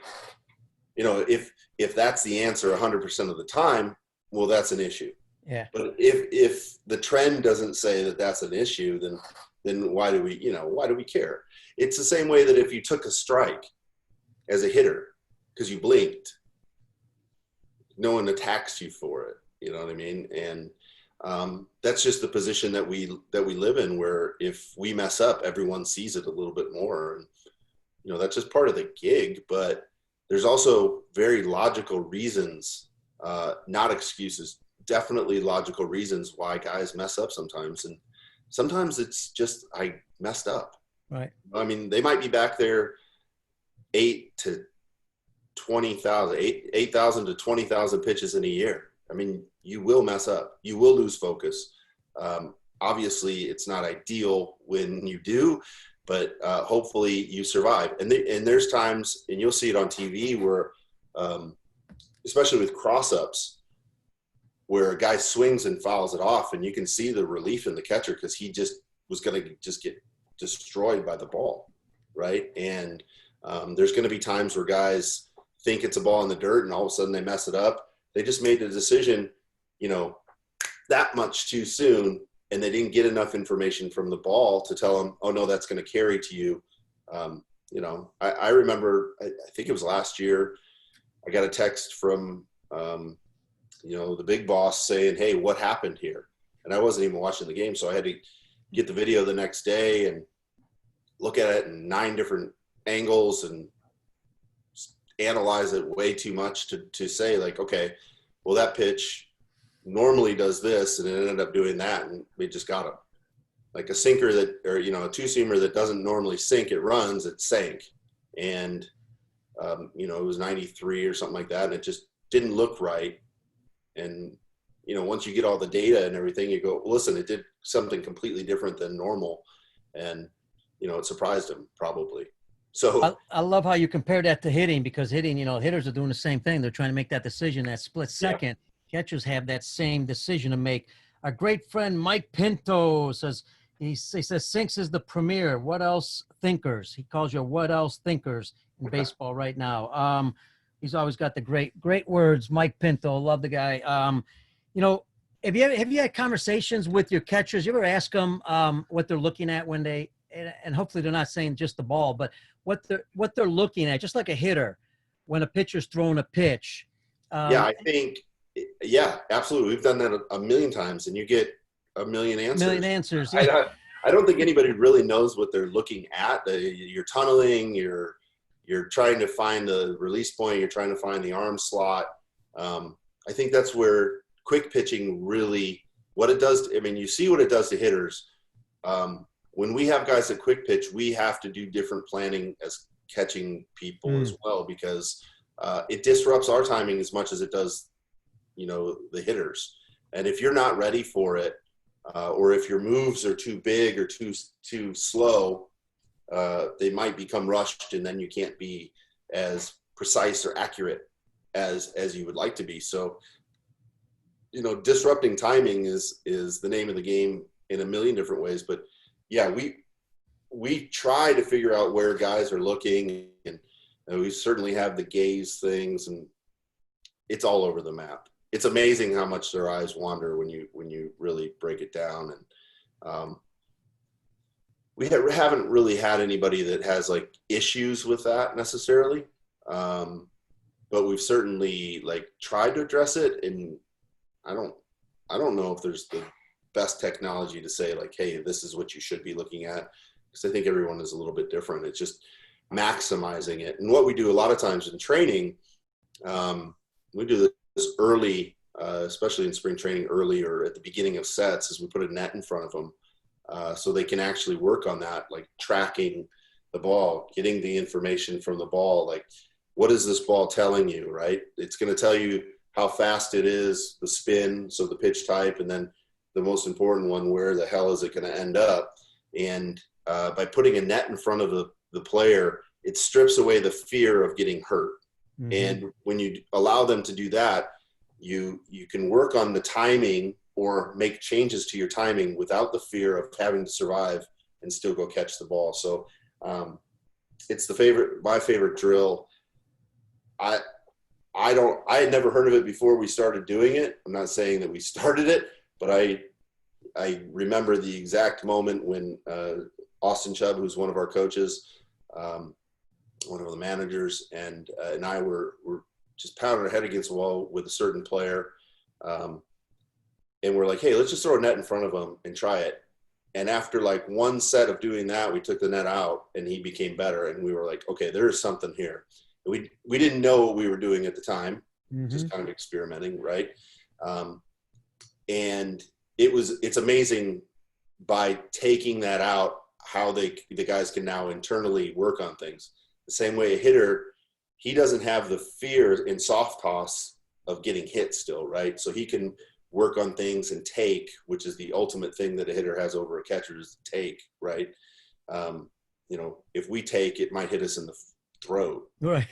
If that's the answer 100% of the time, well, that's an issue. Yeah. But if the trend doesn't say that that's an issue, then why do we care? It's the same way that if you took a strike as a hitter because you blinked, no one attacks you for it. You know what I mean? And that's just the position that we live in, where if we mess up, everyone sees it a little bit more. And, that's just part of the gig. But there's also very logical reasons, not excuses, definitely logical reasons why guys mess up sometimes. And sometimes it's just, I messed up. Right. They might be back there 8,000 to 20,000 pitches in a year. You will mess up. You will lose focus. Obviously, it's not ideal when you do, but hopefully you survive. And there's times, and you'll see it on TV, where, especially with cross-ups, where a guy swings and fouls it off, and you can see the relief in the catcher because he just was going to just get destroyed by the ball, right? And there's going to be times where guys think it's a ball in the dirt, and all of a sudden they mess it up. They just made the decision, that much too soon, and they didn't get enough information from the ball to tell them, oh, no, that's going to carry to you. I remember, I think it was last year, I got a text from, the big boss saying, hey, what happened here? And I wasn't even watching the game, so I had to get the video the next day and look at it in 9 different angles and analyze it way too much to say, okay, well, that pitch normally does this, and it ended up doing that, and we just got him. Like a sinker a two-seamer that doesn't normally sink, it runs, it sank. And, it was 93 or something like that, and it just didn't look right. And, once you get all the data and everything, you go, listen, it did something completely different than normal. And, it surprised him, probably. So I love how you compare that to hitting, because hitting, hitters are doing the same thing. They're trying to make that decision, that split yeah, second. Catchers have that same decision to make. Our great friend Mike Pinto says, he says, Sinks is the premier. What else thinkers? He calls you what else thinkers in baseball right now. He's always got the great words. Mike Pinto, love the guy. Have you had conversations with your catchers? You ever ask them what they're looking at when they, and hopefully they're not saying just the ball, but what they're looking at, just like a hitter when a pitcher's throwing a pitch. yeah, I think, yeah, absolutely. We've done that a million times, and you get a million answers. Yeah. I don't think anybody really knows what they're looking at. You're tunneling. You're trying to find the release point. You're trying to find the arm slot. I think that's where quick pitching really, what it does. I mean, you see what it does to hitters. When we have guys that quick pitch, we have to do different planning as catching people as well, because it disrupts our timing as much as it does, the hitters. And if you're not ready for it, or if your moves are too big or too slow, they might become rushed, and then you can't be as precise or accurate as you would like to be. So, disrupting timing is the name of the game in a million different ways. But yeah, we try to figure out where guys are looking, and we certainly have the gaze things, and it's all over the map. It's amazing how much their eyes wander when you really break it down. And we haven't really had anybody that has like issues with that necessarily, but we've certainly like tried to address it. And I don't know if there's the best technology to say like, hey, this is what you should be looking at, because I think everyone is a little bit different. It's just maximizing it. And what we do a lot of times in training, we do this early, especially in spring training early or at the beginning of sets, is we put a net in front of them, so they can actually work on that, like tracking the ball, getting the information from the ball. Like, what is this ball telling you, right? It's going to tell you how fast it is, the spin, so the pitch type, and then the most important one, where the hell is it going to end up? And by putting a net in front of the player, it strips away the fear of getting hurt. Mm-hmm. And when you allow them to do that, you can work on the timing or make changes to your timing without the fear of having to survive and still go catch the ball. So it's my favorite drill. I had never heard of it before we started doing it. I'm not saying that we started it, but I remember the exact moment when Austin Chubb, who's one of our coaches, one of the managers, and I were just pounding our head against the wall with a certain player. And we're like, hey, let's just throw a net in front of him and try it. And after like one set of doing that, we took the net out and he became better. And we were like, okay, there is something here. We didn't know what we were doing at the time, just kind of experimenting, right? And it's amazing by taking that out, how the guys can now internally work on things. The same way a hitter, he doesn't have the fear in soft toss of getting hit still, right? So he can work on things and take, which is the ultimate thing that a hitter has over a catcher, is take, right? If we take, it might hit us in the throat. Right.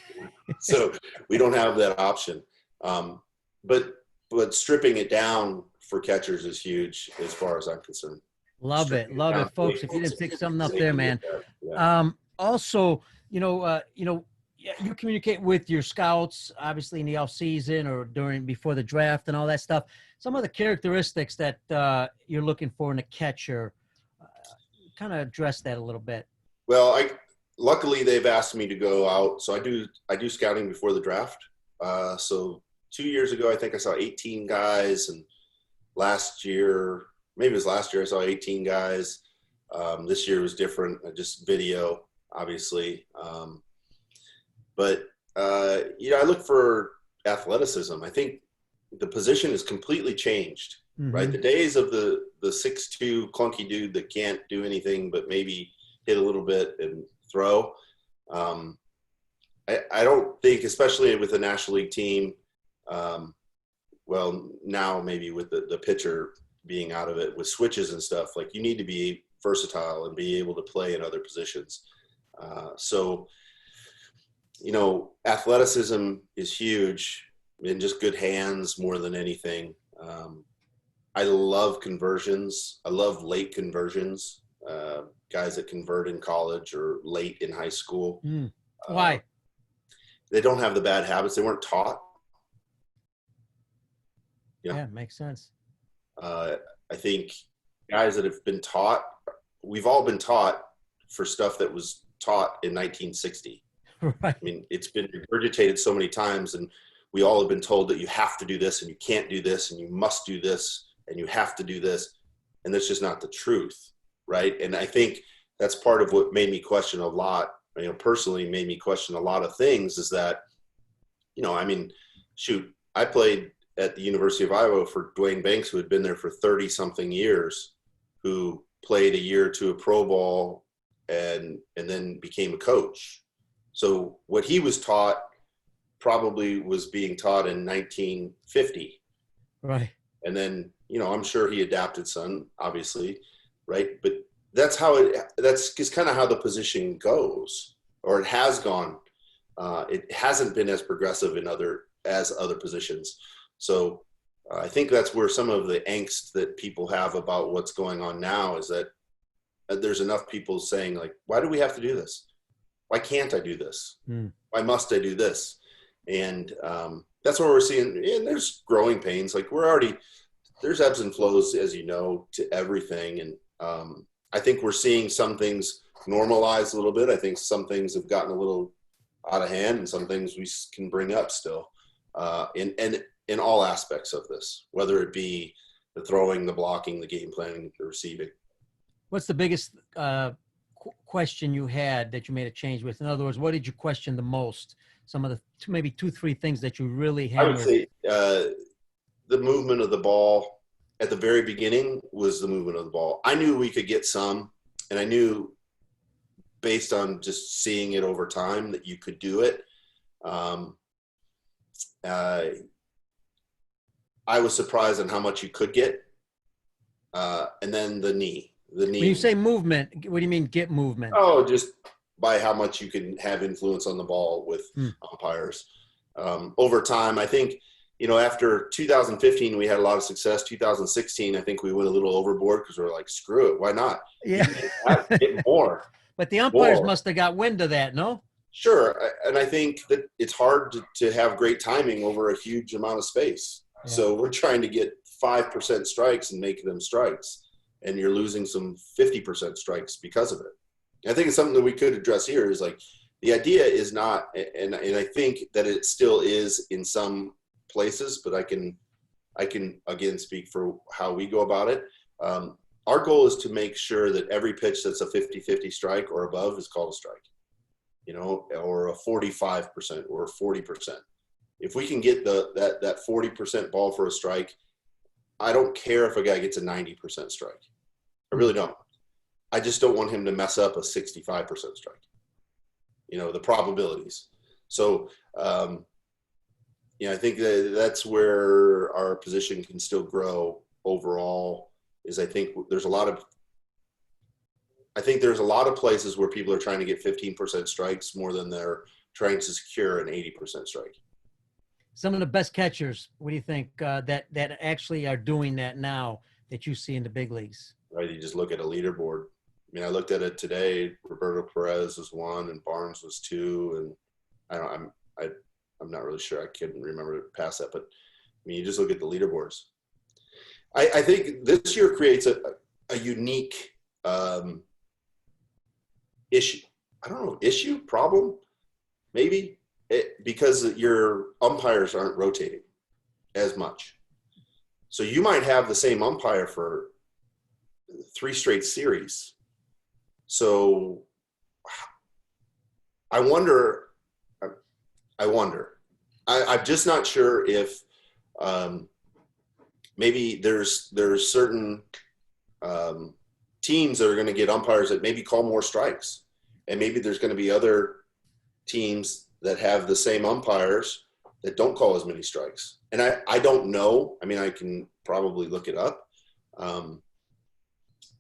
So we don't have that option. But stripping it down for catchers is huge as far as I'm concerned. Love it, folks. If you didn't pick something up there, man. Yeah. Also, you communicate with your scouts, obviously in the off season or before the draft and all that stuff. Some of the characteristics that you're looking for in a catcher, kind of address that a little bit. Well, luckily they've asked me to go out, so I do scouting before the draft. So 2 years ago, I think I saw 18 guys, and maybe it was last year, I saw 18 guys. This year was different, just video, obviously. But I look for athleticism. I think the position has completely changed, right? The days of the 6'2" clunky dude that can't do anything but maybe hit a little bit and throw. I don't think, especially with the National League team, well, now maybe with the pitcher being out of it with switches and stuff, like, you need to be versatile and be able to play in other positions. So, athleticism is huge and just good hands more than anything. I love conversions. I love late conversions, guys that convert in college or late in high school. Why? They don't have the bad habits. They weren't taught. Yeah, makes sense. I think guys that have been taught, we've all been taught for stuff that was taught in 1960. Right. I mean, it's been regurgitated so many times, and we all have been told that you have to do this and you can't do this and you must do this and you have to do this. And that's just not the truth, right? And I think that's part of what made me question a lot, personally made me question a lot of things is that, I played at the University of Iowa for Dwayne Banks, who had been there for 30-something years, who played a year or two of pro ball and then became a coach. So what he was taught probably was being taught in 1950. Right. And then, I'm sure he adapted some, obviously, right? But that's just kind of how the position goes, or it has gone. It hasn't been as progressive as other positions. So I think that's where some of the angst that people have about what's going on now is that there's enough people saying, like, why do we have to do this? Why can't I do this? Why must I do this? And that's what we're seeing. And there's growing pains. Like there's ebbs and flows, as you know, to everything. And I think we're seeing some things normalize a little bit. I think some things have gotten a little out of hand, and some things we can bring up still. In all aspects of this, whether it be the throwing, the blocking, the game planning, the receiving. What's the biggest question you had that you made a change with? In other words, what did you question the most? Some of the maybe 2-3 things that you really hammered. I would say the movement of the ball at the very beginning was the movement of the ball. I knew we could get some, and I knew based on just seeing it over time that you could do it. I was surprised on how much you could get. And then the knee. When you say movement, what do you mean get movement? Oh, just by how much you can have influence on the ball with umpires. Over time, I think, after 2015, we had a lot of success. 2016, I think we went a little overboard because we're like, screw it. Why not? Yeah. Get more. But the umpires must have got wind of that, no? Sure. And I think that it's hard to have great timing over a huge amount of space. Yeah. So we're trying to get 5% strikes and make them strikes. And you're losing some 50% strikes because of it. I think it's something that we could address here is like, the idea is not, and I think that it still is in some places, but I can again speak for how we go about it. Our goal is to make sure that every pitch that's a 50-50 strike or above is called a strike, or a 45% or 40%. If we can get that 40% ball for a strike, I don't care if a guy gets a 90% strike. I really don't. I just don't want him to mess up a 65% strike. The probabilities. So, I think that's where our position can still grow overall. I think there's a lot of places where people are trying to get 15% strikes more than they're trying to secure an 80% strike. Some of the best catchers, what do you think that actually are doing that now that you see in the big leagues? Right, you just look at a leaderboard. I mean, I looked at it today. Roberto Perez was 1, and Barnes was 2, and I'm not really sure. I couldn't remember past that, but I mean, you just look at the leaderboards. I think this year creates a unique issue. I don't know, problem, maybe, because your umpires aren't rotating as much. So you might have the same umpire for 3 straight series. So I wonder. I'm just not sure if maybe there's certain teams that are going to get umpires that maybe call more strikes, and maybe there's going to be other teams that have the same umpires that don't call as many strikes. And I don't know. I mean, I can probably look it up.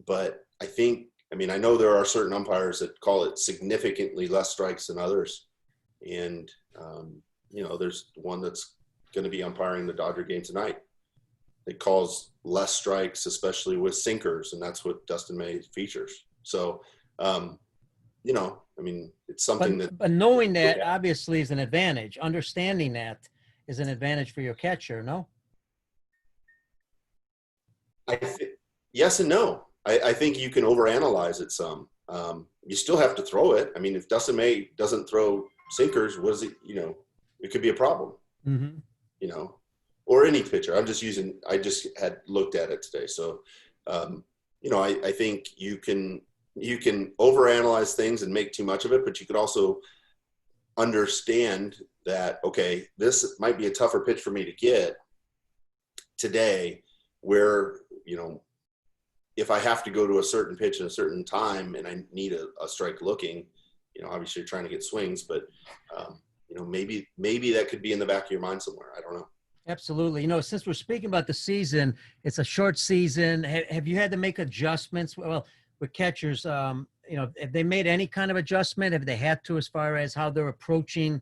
But I think I mean, I know there are certain umpires that call it significantly less strikes than others. And, you know, there's one that's going to be umpiring the Dodger game tonight. It calls less strikes, especially with sinkers, and that's what Dustin May features. So, you know, I mean, it's something but knowing that obviously is an advantage. Understanding that is an advantage for your catcher, no? Yes and no. I think you can overanalyze it some. You still have to throw it. I mean, if Dustin May doesn't throw sinkers, what is it? You know, it could be a problem. Mm-hmm. You know, or any pitcher. I just had looked at it today. So, you know, I think you can overanalyze things and make too much of it, but you could also understand that, okay, this might be a tougher pitch for me to get today, where, you know, if I have to go to a certain pitch at a certain time and I need a strike looking, you know, obviously you're trying to get swings, but, you know, maybe that could be in the back of your mind somewhere. I don't know. Absolutely. You know, since we're speaking about the season, it's a short season. Have you had to make adjustments? Well, with catchers, you know, have they made any kind of adjustment? Have they had to, as far as how they're approaching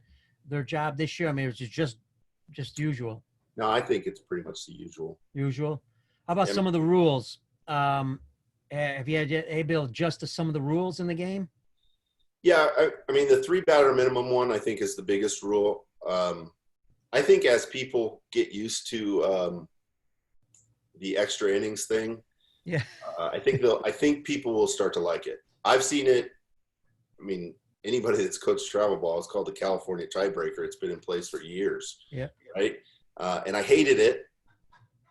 their job this year? I mean, it's just usual. No, I think it's pretty much the usual. Usual. How about some of the rules? Have you had able to adjust to some of the rules in the game? Yeah, I mean, the 3-batter minimum one, I think, is the biggest rule. I think as people get used to the extra innings thing, yeah, I think people will start to like it. I've seen it. I mean, anybody that's coached travel ball, it's called the California tiebreaker. It's been in place for years. Yeah. Right. And I hated it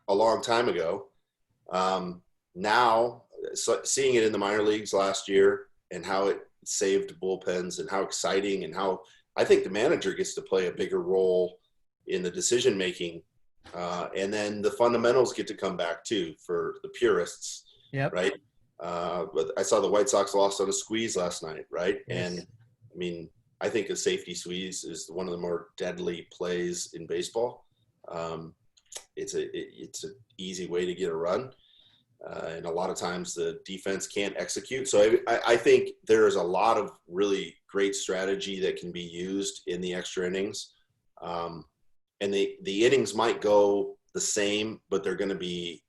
a long time ago. Now, seeing it in the minor leagues last year and how it saved bullpens and how exciting, and how I think the manager gets to play a bigger role in the decision making, and then the fundamentals get to come back too for the purists. Yep. Right. But I saw the White Sox lost on a squeeze last night. Right. Yes. And I mean, I think a safety squeeze is one of the more deadly plays in baseball. It's an easy way to get a run. And a lot of times the defense can't execute. So I think there is a lot of really great strategy that can be used in the extra innings. And the innings might go the same, but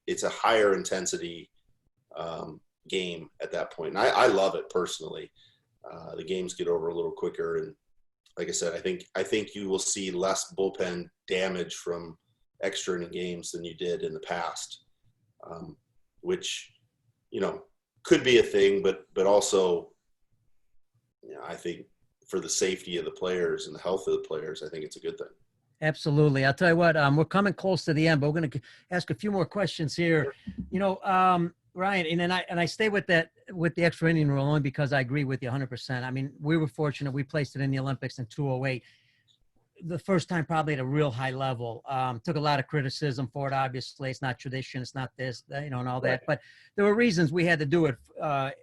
it's a higher intensity game at that point. And I love it personally. The games get over a little quicker. And like I said, I think you will see less bullpen damage from extra inning games than you did in the past. Which, you know, could be a thing, but also, you know, I think for the safety of the players and the health of the players, I think it's a good thing. Absolutely. I'll tell you what, we're coming close to the end, but we're going to ask a few more questions here. You know, Ryan, and I stay with the extra inning rule only because I agree with you 100%. I mean, we were fortunate. We placed it in the Olympics in 2008. The first time probably at a real high level. Took a lot of criticism for it. Obviously, it's not tradition. It's not this, you know, and all that. But there were reasons we had to do it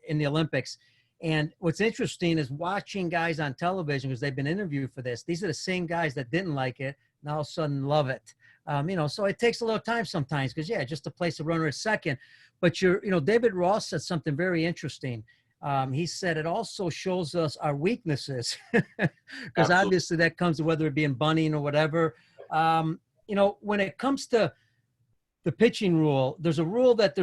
in the Olympics. And what's interesting is watching guys on television, because they've been interviewed for this. These are the same guys that didn't like it, and all of a sudden love it. You know, so it takes a little time sometimes because, yeah, just to place a runner at second. But you know, David Ross said something very interesting. He said it also shows us our weaknesses because obviously that comes to whether it be in bunting or whatever. You know, when it comes to the pitching rule, there's a rule that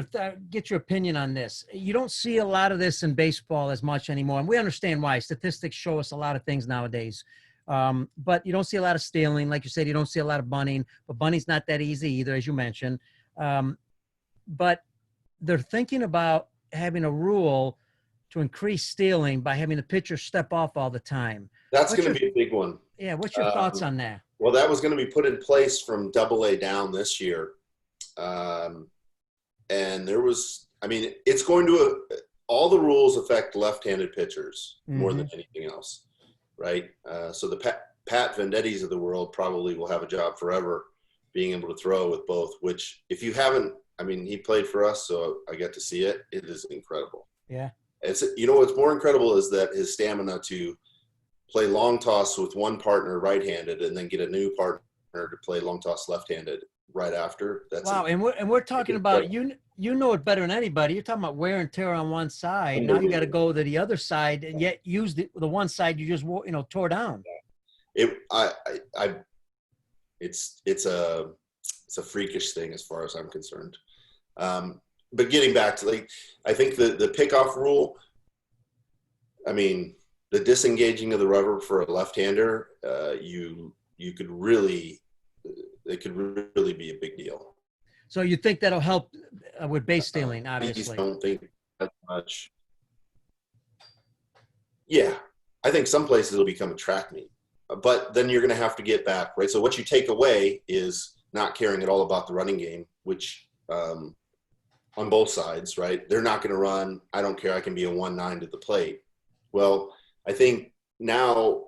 get your opinion on this. You don't see a lot of this in baseball as much anymore. And we understand why. Statistics show us a lot of things nowadays. But you don't see a lot of stealing. Like you said, you don't see a lot of bunting, but bunting's not that easy either, as you mentioned. But they're thinking about having a rule to increase stealing by having the pitcher step off all the time. That's going to be a big one. Yeah. What's your thoughts on that? Well, that was going to be put in place from AA down this year. And there was, I mean, it's going to, all the rules affect left-handed pitchers more than anything else. Right. So the Pat Vendettis of the world probably will have a job forever being able to throw with both, which if you haven't, I mean, he played for us, so I get to see it. It is incredible. Yeah. It's, you know, what's more incredible is that his stamina to play long toss with one partner right-handed and then get a new partner to play long toss left-handed right after. Wow, and we're talking about you know it better than anybody. You're talking about wear and tear on one side. Now you got to go to the other side and yet use the one side you just tore down. It's a freakish thing as far as I'm concerned. But getting back to I think the pickoff rule. I mean, the disengaging of the rubber for a left-hander, it could really be a big deal. So you think that'll help with base stealing, obviously? I don't think that much. Yeah, I think some places it'll become a track meet, but then you're going to have to get back, right? So what you take away is not caring at all about the running game, which on both sides, right? They're not going to run. I don't care. I can be a 1-9 to the plate. Well, I think now,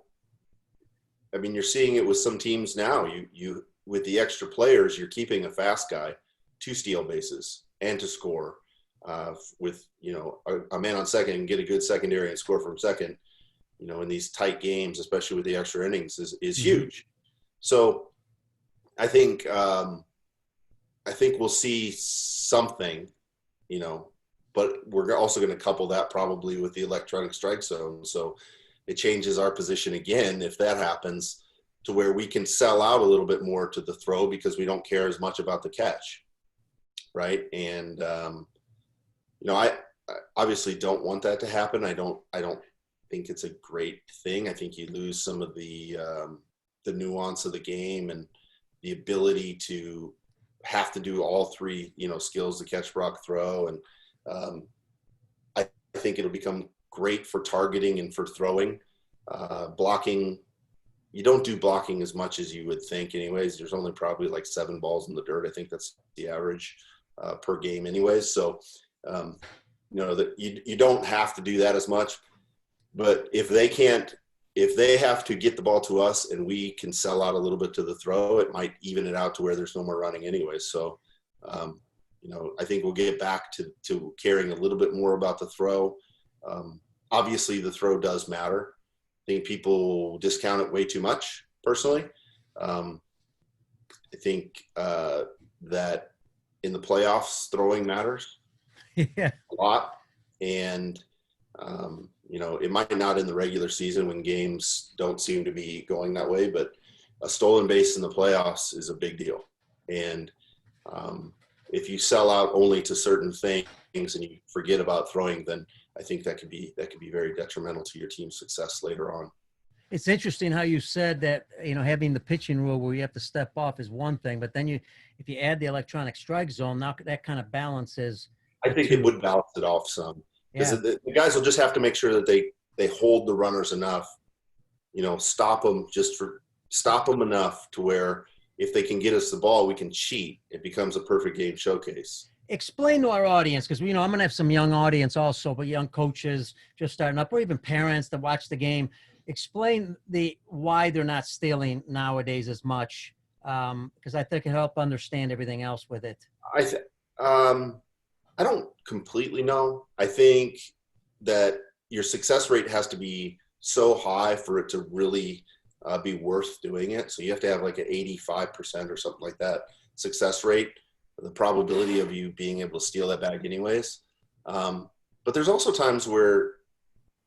I mean, you're seeing it with some teams now. You with the extra players, you're keeping a fast guy to steal bases and to score with, a man on second and get a good secondary and score from second, in these tight games, especially with the extra innings is huge. So I think we'll see something, but we're also going to couple that probably with the electronic strike zone. So it changes our position again if that happens, to where we can sell out a little bit more to the throw because we don't care as much about the catch, right? And I obviously don't want that to happen. I don't think it's a great thing. I think you lose some of the nuance of the game and the ability to have to do all three, skills: to catch, block, throw. And I think it'll become great for targeting and for throwing. Blocking, you don't do blocking as much as you would think anyways. There's only probably like 7 balls in the dirt. I think that's the average per game anyways. So, that you don't have to do that as much. But if they have to get the ball to us and we can sell out a little bit to the throw, it might even it out to where there's no more running anyways. So, I think we'll get back to caring a little bit more about the throw. Obviously, the throw does matter. I think people discount it way too much, personally. I think that in the playoffs, throwing matters a lot. And, it might not in the regular season when games don't seem to be going that way, but a stolen base in the playoffs is a big deal. And if you sell out only to certain things and you forget about throwing, then I think that could be very detrimental to your team's success later on. It's interesting how you said that, having the pitching rule where you have to step off is one thing, but then if you add the electronic strike zone, now that kind of balances. I think it would balance it off some, because the guys will just have to make sure that they hold the runners enough, stop them enough to where if they can get us the ball, we can cheat. It becomes a perfect game showcase. Explain to our audience, because I'm going to have some young audience also, but young coaches just starting up, or even parents that watch the game. Explain why they're not stealing nowadays as much, because I think it help understand everything else with it. I don't completely know. I think that your success rate has to be so high for it to really be worth doing it. So you have to have like an 85% or something like that success rate, the probability of you being able to steal that bag anyways. But there's also times where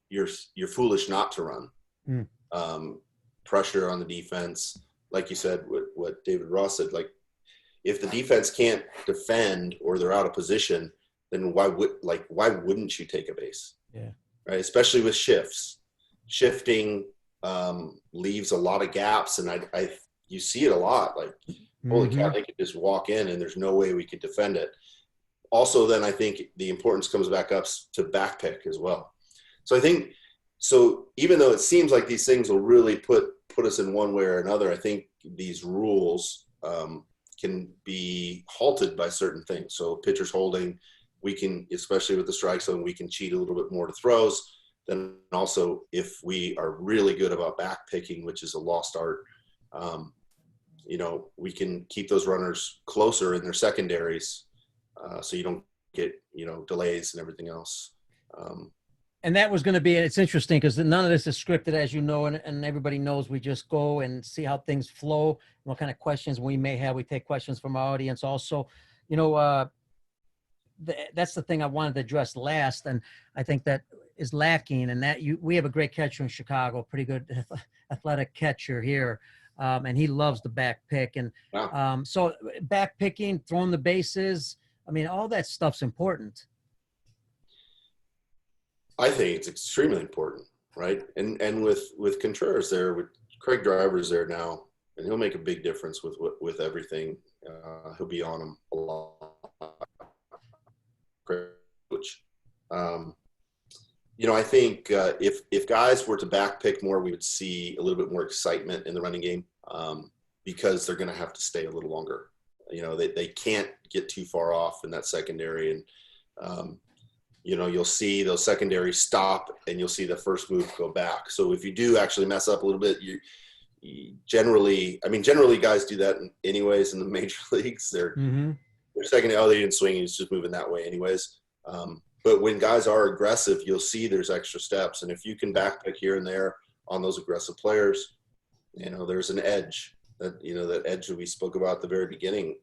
you're foolish not to run. Pressure on the defense, like you said, what David Ross said, like if the defense can't defend or they're out of position, then why wouldn't you take a base? Yeah. Right. Especially with shifting leaves a lot of gaps, and you see it a lot. Like, holy cow, they could just walk in and there's no way we could defend it. Also, then I think the importance comes back up to back pick as well. So I think, even though it seems like these things will really put us in one way or another, I think these rules can be halted by certain things. So pitchers holding, we can, especially with the strike zone, we can cheat a little bit more to throws. Then also, if we are really good about back picking, which is a lost art, we can keep those runners closer in their secondaries, so you don't get, delays and everything else. And that was going to be, it's interesting because none of this is scripted, as you know, and everybody knows we just go and see how things flow, what kind of questions we may have. We take questions from our audience also. You know, that's the thing I wanted to address last, and I think that is lacking. And that we have a great catcher in Chicago, pretty good athletic catcher here, and he loves the back pick. And Wow. so back picking, throwing the bases, I mean, all that stuff's important. I think it's extremely important, right? And with Contreras there, with Craig Driver's there now, and he'll make a big difference with everything. He'll be on him a lot. Which, I think if guys were to back pick more, we would see a little bit more excitement in the running game, because they're going to have to stay a little longer. They can't get too far off in that secondary, and you'll see those secondaries stop, and you'll see the first move go back. So if you do actually mess up a little bit, you generally guys do that anyways in the major leagues. They're second, they didn't swing, he's just moving that way anyways. But when guys are aggressive, you'll see there's extra steps. And if you can back pick here and there on those aggressive players, there's an edge that edge that we spoke about at the very beginning.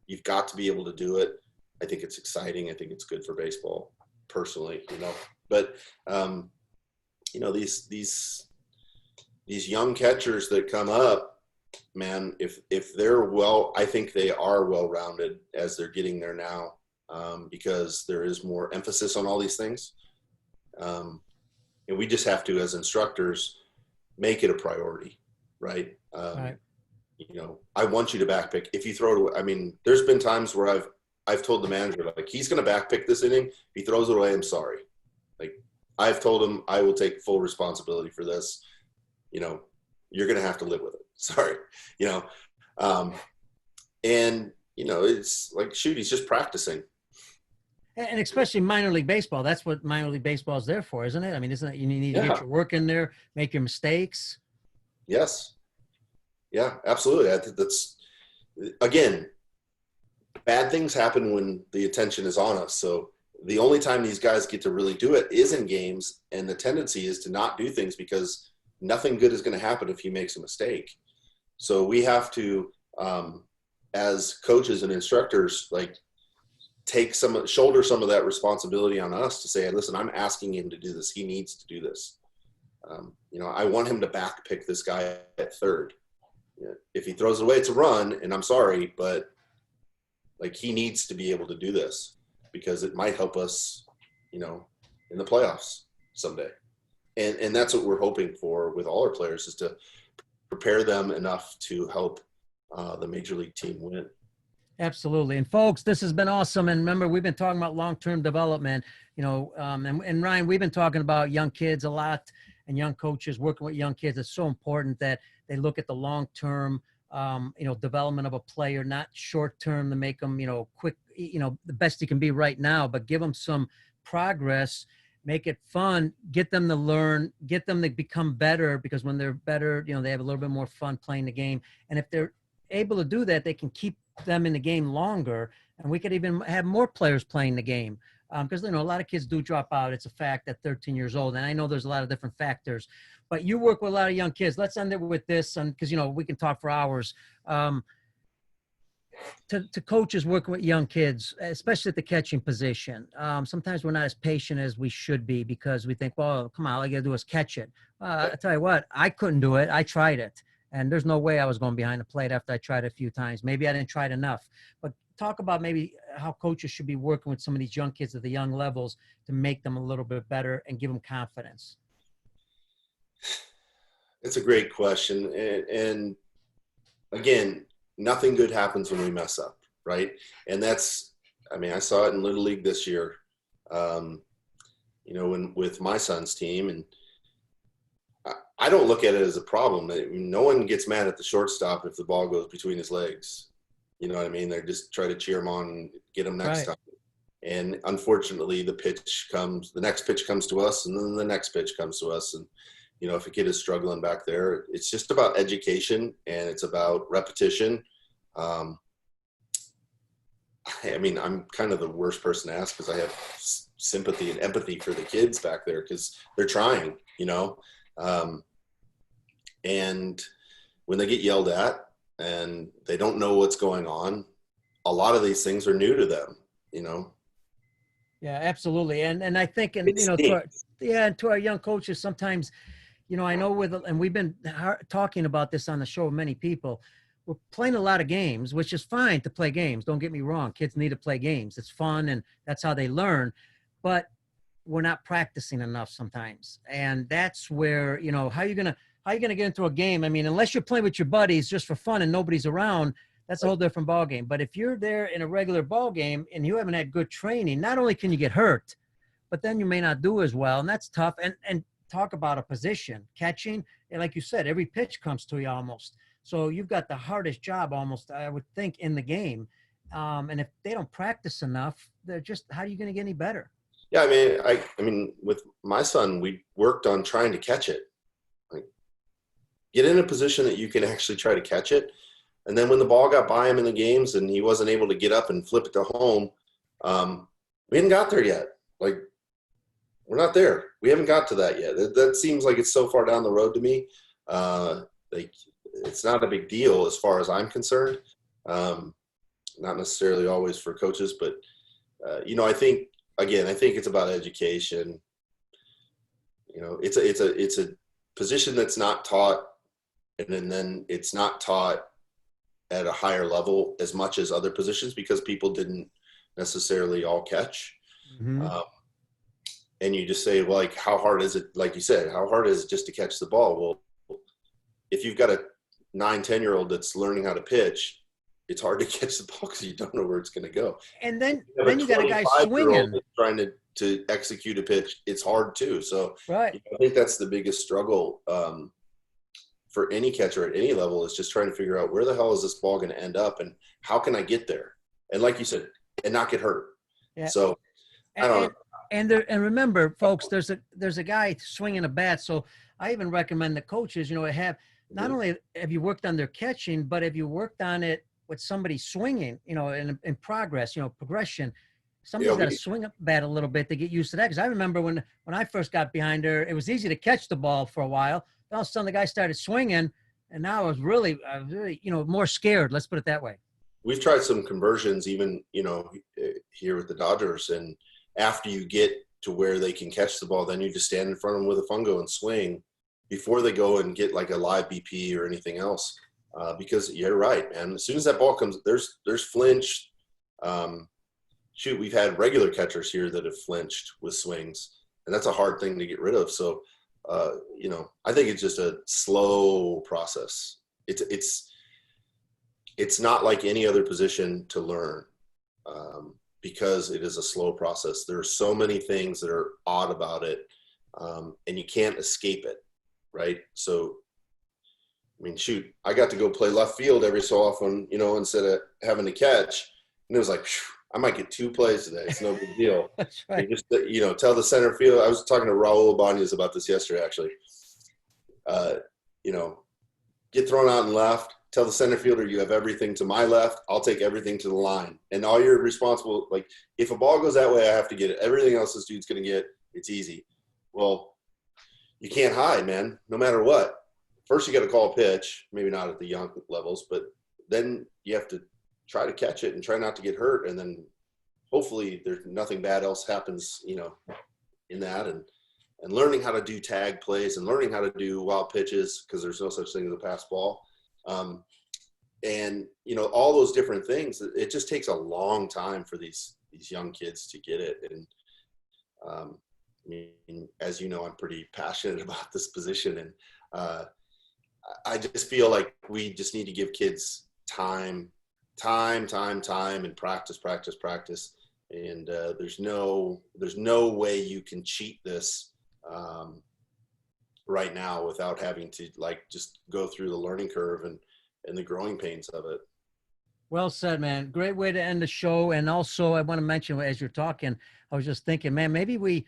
You've got to be able to do it. I think it's exciting. I think it's good for baseball personally, but these young catchers that come up, man, if they're I think they are well-rounded as they're getting there now, because there is more emphasis on all these things. And we just have to, as instructors, make it a priority, right? Right. I want you to back pick. If you throw it away, I mean, there's been times where I've told the manager, like, he's going to back pick this inning. If he throws it away, I'm sorry. Like, I've told him I will take full responsibility for this. You're going to have to live with it. Sorry. It's like, shoot, he's just practicing. And especially minor league baseball. That's what minor league baseball is there for, isn't it? I mean, isn't it, you need to get your work in there, make your mistakes? Yes. Yeah, absolutely. I think that's, again, bad things happen when the attention is on us. So the only time these guys get to really do it is in games, and the tendency is to not do things because nothing good is going to happen if he makes a mistake. So we have to, as coaches and instructors, like, shoulder some of that responsibility on us to say, listen, I'm asking him to do this. He needs to do this. I want him to back pick this guy at third. If he throws it away, it's a run, and I'm sorry, but like, he needs to be able to do this because it might help us, in the playoffs someday. And that's what we're hoping for with all our players, is to prepare them enough to help the major league team win. Absolutely. And folks, this has been awesome. And remember, we've been talking about long-term development, and Ryan, we've been talking about young kids a lot, and young coaches working with young kids. It's so important that they look at the long-term, development of a player, not short-term to make them, quick, the best he can be right now, but give them some progress, make it fun, get them to learn, get them to become better, because when they're better, they have a little bit more fun playing the game. And if they're able to do that, they can keep them in the game longer, and we could even have more players playing the game, because a lot of kids do drop out. It's a fact at 13 years old, and I know there's a lot of different factors, but you work with a lot of young kids. Let's end it with this, and because we can talk for hours. To coaches working with young kids, especially at the catching position, sometimes we're not as patient as we should be, because we think, well, come on, all I gotta do is catch it. I tell you what, I couldn't do it. I tried it, and there's no way I was going behind the plate after I tried it a few times. Maybe I didn't try it enough. But talk about maybe how coaches should be working with some of these young kids at the young levels to make them a little bit better and give them confidence. It's a great question. And again, nothing good happens when we mess up, right? And I saw it in Little League this year, with my son's team. And I don't look at it as a problem. No one gets mad at the shortstop if the ball goes between his legs. You know what I mean? They just try to cheer him on and get him next time. And unfortunately, the next pitch comes to us, and then the next pitch comes to us. And, if a kid is struggling back there, it's just about education, and it's about repetition. I'm kind of the worst person to ask, because I have sympathy and empathy for the kids back there because they're trying, and when they get yelled at and they don't know what's going on, a lot of these things are new to them, Yeah, absolutely. And I think, and, It's to our young coaches, sometimes, I know and we've been talking about this on the show with many people, we're playing a lot of games, which is fine to play games. Don't get me wrong. Kids need to play games. It's fun and that's how they learn, but we're not practicing enough sometimes. And that's where, how are you going to get into a game? I mean, unless you're playing with your buddies just for fun and nobody's around, that's a whole different ball game. But if you're there in a regular ball game and you haven't had good training, not only can you get hurt, but then you may not do as well. And that's tough. And talk about a position, catching. And like you said, every pitch comes to you almost. So you've got the hardest job almost, I would think, in the game. And if they don't practice enough, they're just, how are you going to get any better? Yeah. I mean, with my son, we worked on trying to catch it. Like, get in a position that you can actually try to catch it. And then when the ball got by him in the games and he wasn't able to get up and flip it to home, we hadn't got there yet. Like, we're not there. We haven't got to that yet. That seems like it's so far down the road to me. It's not a big deal as far as I'm concerned. Not necessarily always for coaches, but I think it's about education. It's a position that's not taught, and then it's not taught at a higher level as much as other positions because people didn't necessarily all catch. Mm-hmm. And you just say, well, like, how hard is it? Like you said, how hard is it just to catch the ball? Well, if you've got a 9-10-year-old that's learning how to pitch, it's hard to catch the ball because you don't know where it's going to go. And then you got a guy swinging. Trying to execute a pitch, it's hard too. So right. I think that's the biggest struggle for any catcher at any level is just trying to figure out where the hell is this ball going to end up and how can I get there? And like you said, and not get hurt. Yeah. So I don't know. And remember, folks, there's a guy swinging a bat. So I even recommend the coaches, have not only have you worked on their catching, but have you worked on it with somebody swinging, in progress, progression. Somebody's got to swing a bat a little bit to get used to that. Because I remember when I first got behind her, it was easy to catch the ball for a while. All of a sudden, the guy started swinging, and now I was really, more scared. Let's put it that way. We've tried some conversions, even here with the Dodgers, and after you get to where they can catch the ball, then you just stand in front of them with a fungo and swing before they go and get like a live BP or anything else. Because you're right, man. As soon as that ball comes, there's flinch. We've had regular catchers here that have flinched with swings, and that's a hard thing to get rid of. So, I think it's just a slow process. It's not like any other position to learn. Because it is a slow process. There are so many things that are odd about it, and you can't escape it, right? So, I got to go play left field every so often, instead of having to catch. And it was like, I might get 2 plays today. It's no big deal. That's right. You just, tell the center field. I was talking to Raul Ibanez about this yesterday, actually. Get thrown out and left. Tell the center fielder you have everything to my left. I'll take everything to the line. And all you're responsible, like, if a ball goes that way, I have to get it. Everything else this dude's going to get, it's easy. Well, you can't hide, man, no matter what. First, you got to call a pitch, maybe not at the young levels, but then you have to try to catch it and try not to get hurt. And then hopefully there's nothing bad else happens, in that. And learning how to do tag plays and learning how to do wild pitches because there's no such thing as a pass ball. And all those different things, it just takes a long time for these young kids to get it. And as you know, I'm pretty passionate about this position, and I just feel like we just need to give kids time and practice. And there's no way you can cheat this right now without having to just go through the learning curve and the growing pains of it. Well said, man. Great way to end the show. And also I want to mention, as you're talking, I was just thinking, man, maybe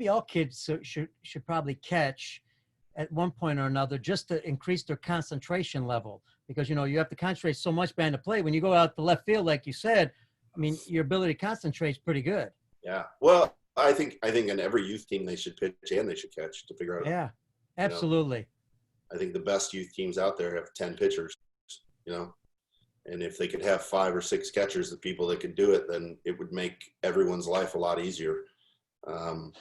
all kids should probably catch at one point or another just to increase their concentration level, because, you have to concentrate so much behind the plate. When you go out to left field, like you said, your ability to concentrate is pretty good. Yeah. Well, I think in every youth team they should pitch and they should catch to figure out. Yeah, You know, absolutely. I think the best youth teams out there have 10 pitchers. And if they could have 5 or 6 catchers, the people that could do it, then it would make everyone's life a lot easier. And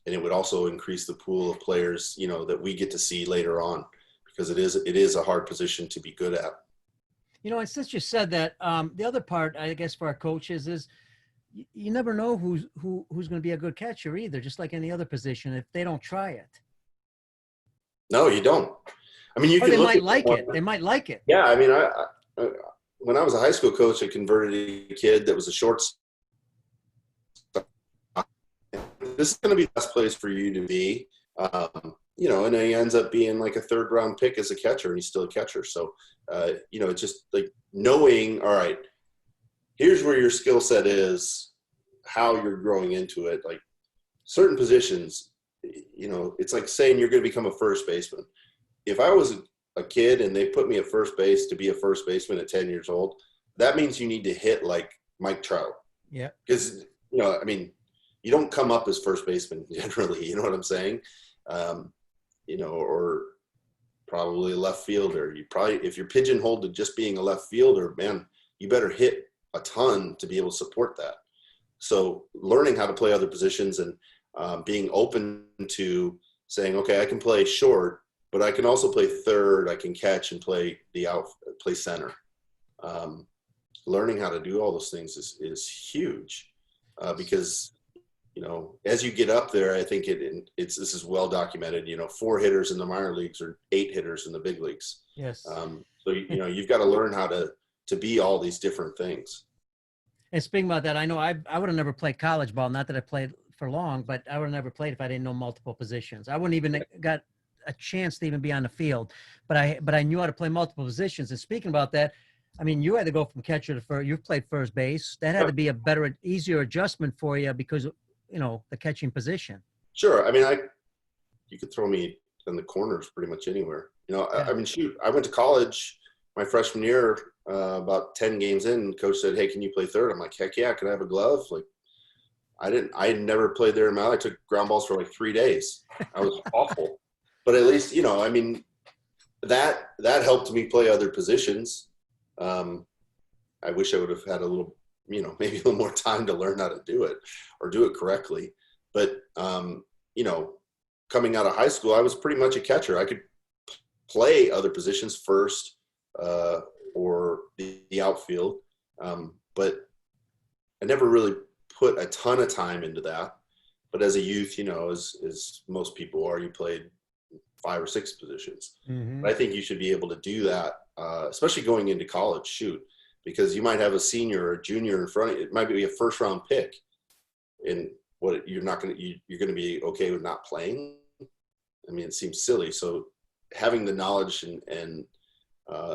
it would also increase the pool of players, that we get to see later on, because it is a hard position to be good at. And since you said that, the other part, I guess, for our coaches is you never know who's going to be a good catcher either, just like any other position, if they don't try it. No, you don't. I mean, Or they might like it. They might like it. Yeah, I mean, I when I was a high school coach, I converted a kid that was a shortstop. This is going to be the best place for you to be. And then he ends up being like a 3rd round pick as a catcher, and he's still a catcher. So, it's just like knowing, all right, here's where your skill set is, how you're growing into it. Like certain positions, it's like saying you're going to become a first baseman. If I was a kid and they put me at first base to be a first baseman at 10 years old, that means you need to hit like Mike Trout. Yeah. Because, you don't come up as first baseman generally, you know what I'm saying? Or probably left fielder. If you're pigeonholed to just being a left fielder, man, you better hit a ton to be able to support that. So learning how to play other positions and being open to saying, okay, I can play short, but I can also play third. I can catch and play play center. Learning how to do all those things is huge because, as you get up there, I think this is well documented. 4 hitters in the minor leagues or 8 hitters in the big leagues. Yes. So you've got to learn how to be all these different things. And speaking about that, I know I would have never played college ball. Not that I played for long, but I would have never played if I didn't know multiple positions. I wouldn't even got a chance to even be on the field, but I knew how to play multiple positions. And speaking about that, I mean, you had to go from catcher to first. You've played first base. That had to be a better, easier adjustment for you because the catching position. Sure. I mean, you could throw me in the corners pretty much anywhere. Yeah. I mean, shoot, I went to college my freshman year, about 10 games in, coach said, hey, can you play third? I'm like, heck yeah. Can I have a glove? Like, I had never played there in my life. I took ground balls for like 3 days. I was awful. But at least, I mean, that helped me play other positions. I wish I would have had a little, maybe a little more time to learn how to do it or do it correctly. But, coming out of high school, I was pretty much a catcher. I could play other positions first or the outfield. But I never really put a ton of time into that. But as a youth, as most people are, you played 5 or 6 positions. Mm-hmm. But I think you should be able to do that, especially going into college, because you might have a senior or a junior in front of you. It might be a first round pick. And you're going to be okay with not playing. I mean, it seems silly. So having the knowledge and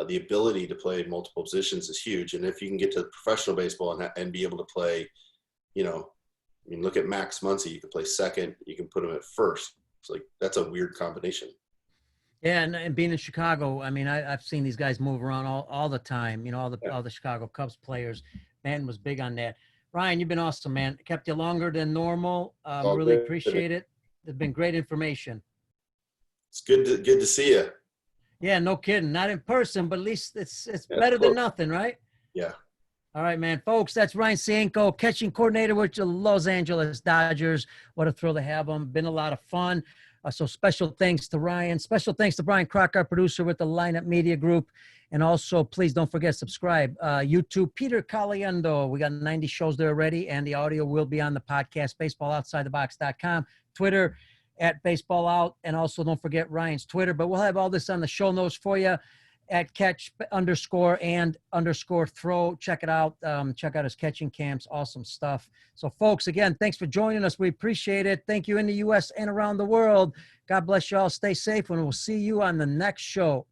the ability to play multiple positions is huge. And if you can get to professional baseball and be able to play, look at Max Muncy. You can play second. You can put him at first. It's like, that's a weird combination. Yeah, and being in Chicago, I mean, I've seen these guys move around all the time. All the Chicago Cubs players. Man was big on that. Ryan, you've been awesome, man. Kept you longer than normal. Really appreciate it. It's been great information. It's good to see you. Yeah, no kidding. Not in person, but at least it's better than nothing, right? Yeah. All right, man. Folks, that's Ryan Sienko, catching coordinator with the Los Angeles Dodgers. What a thrill to have him. Been a lot of fun. So special thanks to Ryan. Special thanks to Brian Crock, our producer with the Lineup Media Group. And also, please don't forget, subscribe. YouTube, Peter Caliendo. We got 90 shows there already, and the audio will be on the podcast, baseballoutsidethebox.com, Twitter, at Baseball Out, and also don't forget Ryan's Twitter. But we'll have all this on the show notes for you at catch_and_throw. Check it out. Check out his catching camps. Awesome stuff. So, folks, again, thanks for joining us. We appreciate it. Thank you in the U.S. and around the world. God bless you all. Stay safe, and we'll see you on the next show.